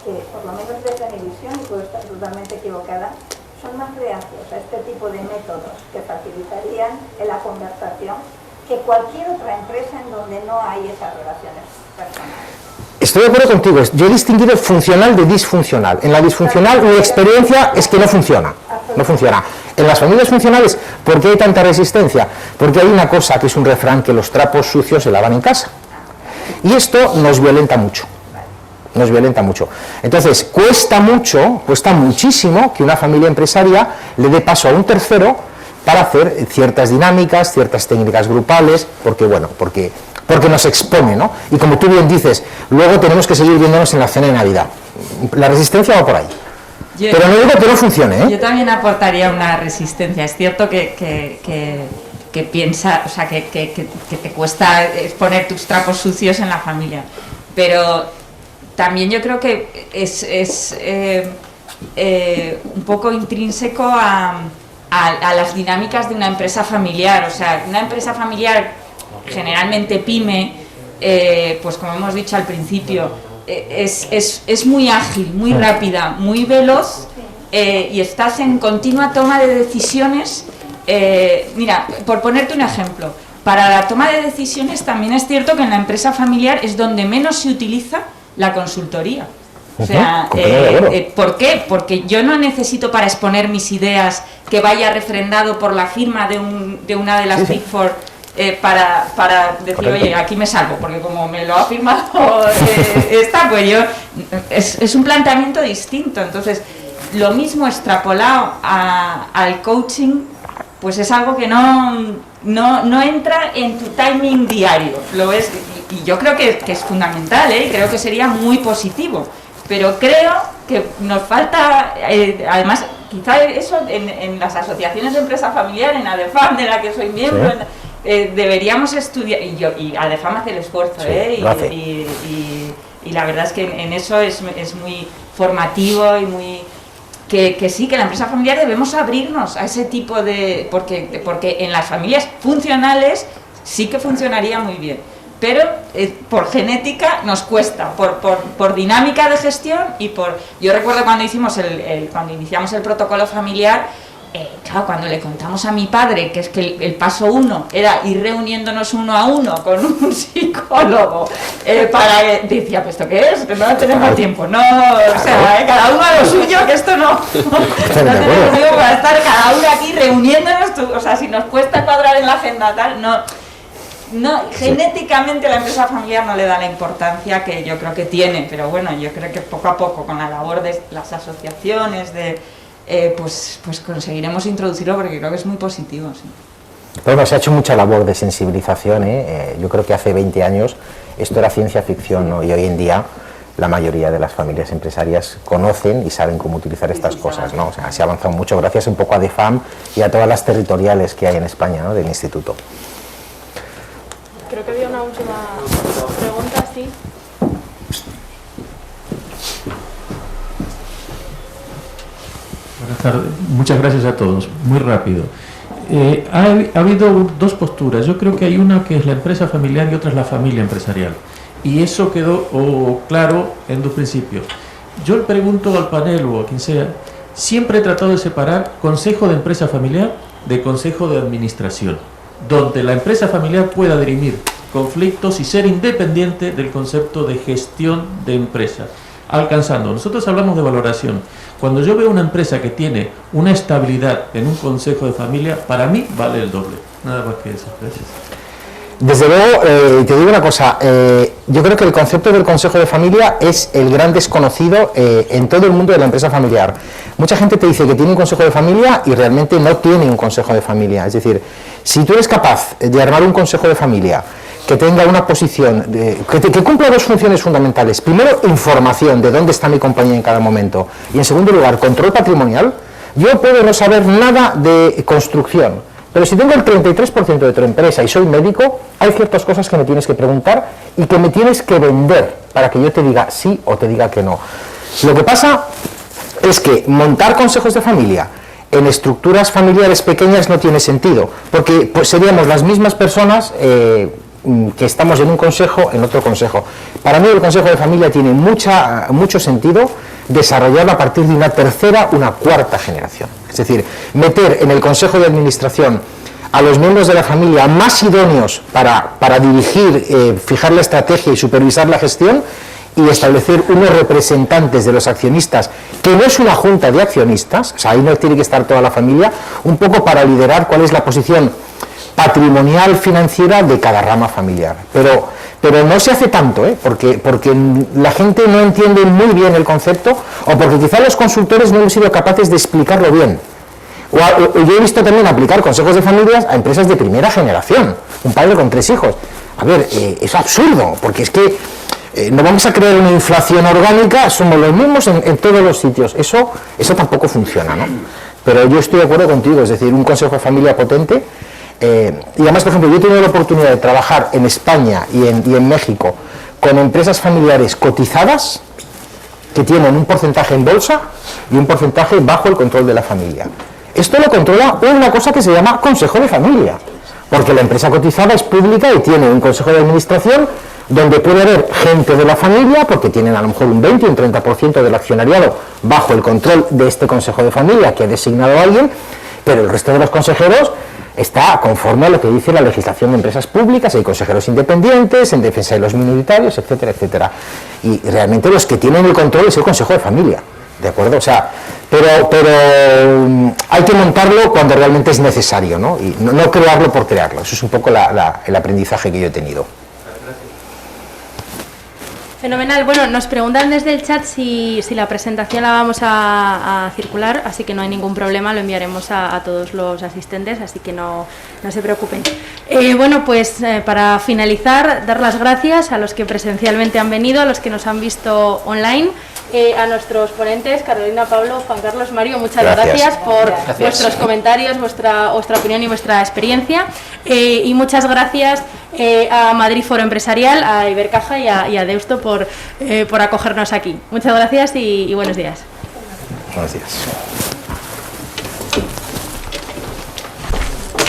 que por lo menos desde mi visión, y puedo estar totalmente equivocada, son más reacios a este tipo de métodos que facilitarían la conversación que cualquier otra empresa en donde no hay esas relaciones personales. Estoy de acuerdo contigo, yo he distinguido funcional de disfuncional. En la disfuncional mi experiencia es que no funciona. En las familias funcionales, ¿por qué hay tanta resistencia? Porque hay una cosa que es un refrán, que los trapos sucios se lavan en casa. Y esto nos violenta mucho. Entonces, cuesta muchísimo que una familia empresaria le dé paso a un tercero para hacer ciertas dinámicas, ciertas técnicas grupales, porque nos expone, ¿no? Y como tú bien dices, luego tenemos que seguir viéndonos en la cena de Navidad. La resistencia va por ahí. Pero no digo que no funcione, ¿eh? Yo también aportaría una resistencia. Es cierto que piensa, o sea, que te cuesta exponer tus trapos sucios en la familia. Pero también yo creo que es un poco intrínseco a las dinámicas de una empresa familiar. O sea, una empresa familiar, generalmente pyme, pues como hemos dicho al principio, es muy ágil, muy rápida, muy veloz, y estás en continua toma de decisiones. Mira, por ponerte un ejemplo, para la toma de decisiones también es cierto que en la empresa familiar es donde menos se utiliza la consultoría. O sea, ¿por qué? Porque yo no necesito para exponer mis ideas que vaya refrendado por la firma de una de las Big Four, para decir, oye, aquí me salvo, porque como me lo ha firmado esta, pues yo... Es un planteamiento distinto. Entonces, lo mismo extrapolado al coaching, pues es algo que no entra en tu timing diario. Lo ves, y yo creo que es fundamental, creo que sería muy positivo. Pero creo que nos falta, además, quizá eso en las asociaciones de empresa familiar, en ADEFAM, de la que soy miembro, deberíamos estudiar, y ADEFAM hace el esfuerzo, y la verdad es que en eso es muy formativo y muy... Que sí, que la empresa familiar debemos abrirnos a ese tipo de... Porque en las familias funcionales sí que funcionaría muy bien, pero por genética nos cuesta, por dinámica de gestión y por... Yo recuerdo cuando cuando iniciamos el protocolo familiar, claro, cuando le contamos a mi padre que es que el paso 1 era ir reuniéndonos 1 a 1 con un psicólogo, decía, pues ¿esto qué es? Que no tenemos tiempo, no, o sea, cada uno a lo suyo, que esto no tenemos tiempo para estar cada uno aquí reuniéndonos, o sea, si nos cuesta cuadrar en la agenda tal, no, genéticamente la empresa familiar no le da la importancia que yo creo que tiene, pero bueno, yo creo que poco a poco con la labor de las asociaciones, pues conseguiremos introducirlo, porque creo que es muy positivo. Sí. Bueno, se ha hecho mucha labor de sensibilización, yo creo que hace 20 años esto era ciencia ficción, ¿no? Y hoy en día la mayoría de las familias empresarias conocen y saben cómo utilizar estas cosas, ¿no? O sea, se ha avanzado mucho gracias un poco a ADEFAM y a todas las territoriales que hay en España, ¿no? Del instituto. Creo que había una última pregunta, sí. Buenas tardes. Muchas gracias a todos. Muy rápido. Ha habido dos posturas. Yo creo que hay una que es la empresa familiar y otra es la familia empresarial. Y eso quedó claro en dos principios. Yo le pregunto al panel o a quien sea, siempre he tratado de separar consejo de empresa familiar de consejo de administración, donde la empresa familiar pueda dirimir conflictos y ser independiente del concepto de gestión de empresa, alcanzando. Nosotros hablamos de valoración. Cuando yo veo una empresa que tiene una estabilidad en un consejo de familia, para mí vale el doble. Nada más que eso. Gracias. Desde luego, te digo una cosa, yo creo que el concepto del consejo de familia es el gran desconocido en todo el mundo de la empresa familiar. Mucha gente te dice que tiene un consejo de familia y realmente no tiene un consejo de familia. Es decir, si tú eres capaz de armar un consejo de familia que tenga una posición, que cumpla dos funciones fundamentales. Primero, información de dónde está mi compañía en cada momento. Y en segundo lugar, control patrimonial. Yo puedo no saber nada de construcción, pero si tengo el 33% de tu empresa y soy médico, hay ciertas cosas que me tienes que preguntar y que me tienes que vender para que yo te diga sí o te diga que no. Lo que pasa es que montar consejos de familia en estructuras familiares pequeñas no tiene sentido, porque pues, seríamos las mismas personas que estamos en un consejo, en otro consejo. Para mí el consejo de familia tiene mucho sentido desarrollarlo a partir de una tercera, una cuarta generación. Es decir, meter en el consejo de administración a los miembros de la familia más idóneos para dirigir, fijar la estrategia y supervisar la gestión, y establecer unos representantes de los accionistas, que no es una junta de accionistas, o sea, ahí no tiene que estar toda la familia, un poco para liderar cuál es la posición patrimonial, financiera de cada rama familiar. Pero no se hace tanto, porque la gente no entiende muy bien el concepto, o porque quizá los consultores no hemos sido capaces de explicarlo bien. O yo he visto también aplicar consejos de familias a empresas de primera generación, un padre con 3 hijos. A ver, es absurdo, porque es que no vamos a crear una inflación orgánica, somos los mismos en todos los sitios. Eso tampoco funciona, ¿no? Pero yo estoy de acuerdo contigo, es decir, un consejo de familia potente. Y además, por ejemplo, yo he tenido la oportunidad de trabajar en España y en México con empresas familiares cotizadas que tienen un porcentaje en bolsa y un porcentaje bajo el control de la familia. Esto lo controla una cosa que se llama consejo de familia, porque la empresa cotizada es pública y tiene un consejo de administración donde puede haber gente de la familia, porque tienen a lo mejor un 20 o un 30% del accionariado bajo el control de este consejo de familia que ha designado a alguien, pero el resto de los consejeros está conforme a lo que dice la legislación de empresas públicas. Hay consejeros independientes, en defensa de los minoritarios, etcétera, etcétera. Y realmente los que tienen el control es el consejo de familia, ¿de acuerdo? O sea, pero hay que montarlo cuando realmente es necesario, ¿no? Y no crearlo por crearlo. Eso es un poco el aprendizaje que yo he tenido. Fenomenal. Bueno, nos preguntan desde el chat si la presentación la vamos a circular, así que no hay ningún problema, lo enviaremos a todos los asistentes, así que no se preocupen. Bueno, pues para finalizar, dar las gracias a los que presencialmente han venido, a los que nos han visto online. A nuestros ponentes, Carolina, Pablo, Juan Carlos, Mario, muchas gracias por vuestros comentarios, vuestra opinión y vuestra experiencia. Y muchas gracias a Madrid Foro Empresarial, a Ibercaja y a Deusto por acogernos aquí. Muchas gracias y buenos días. Buenos días.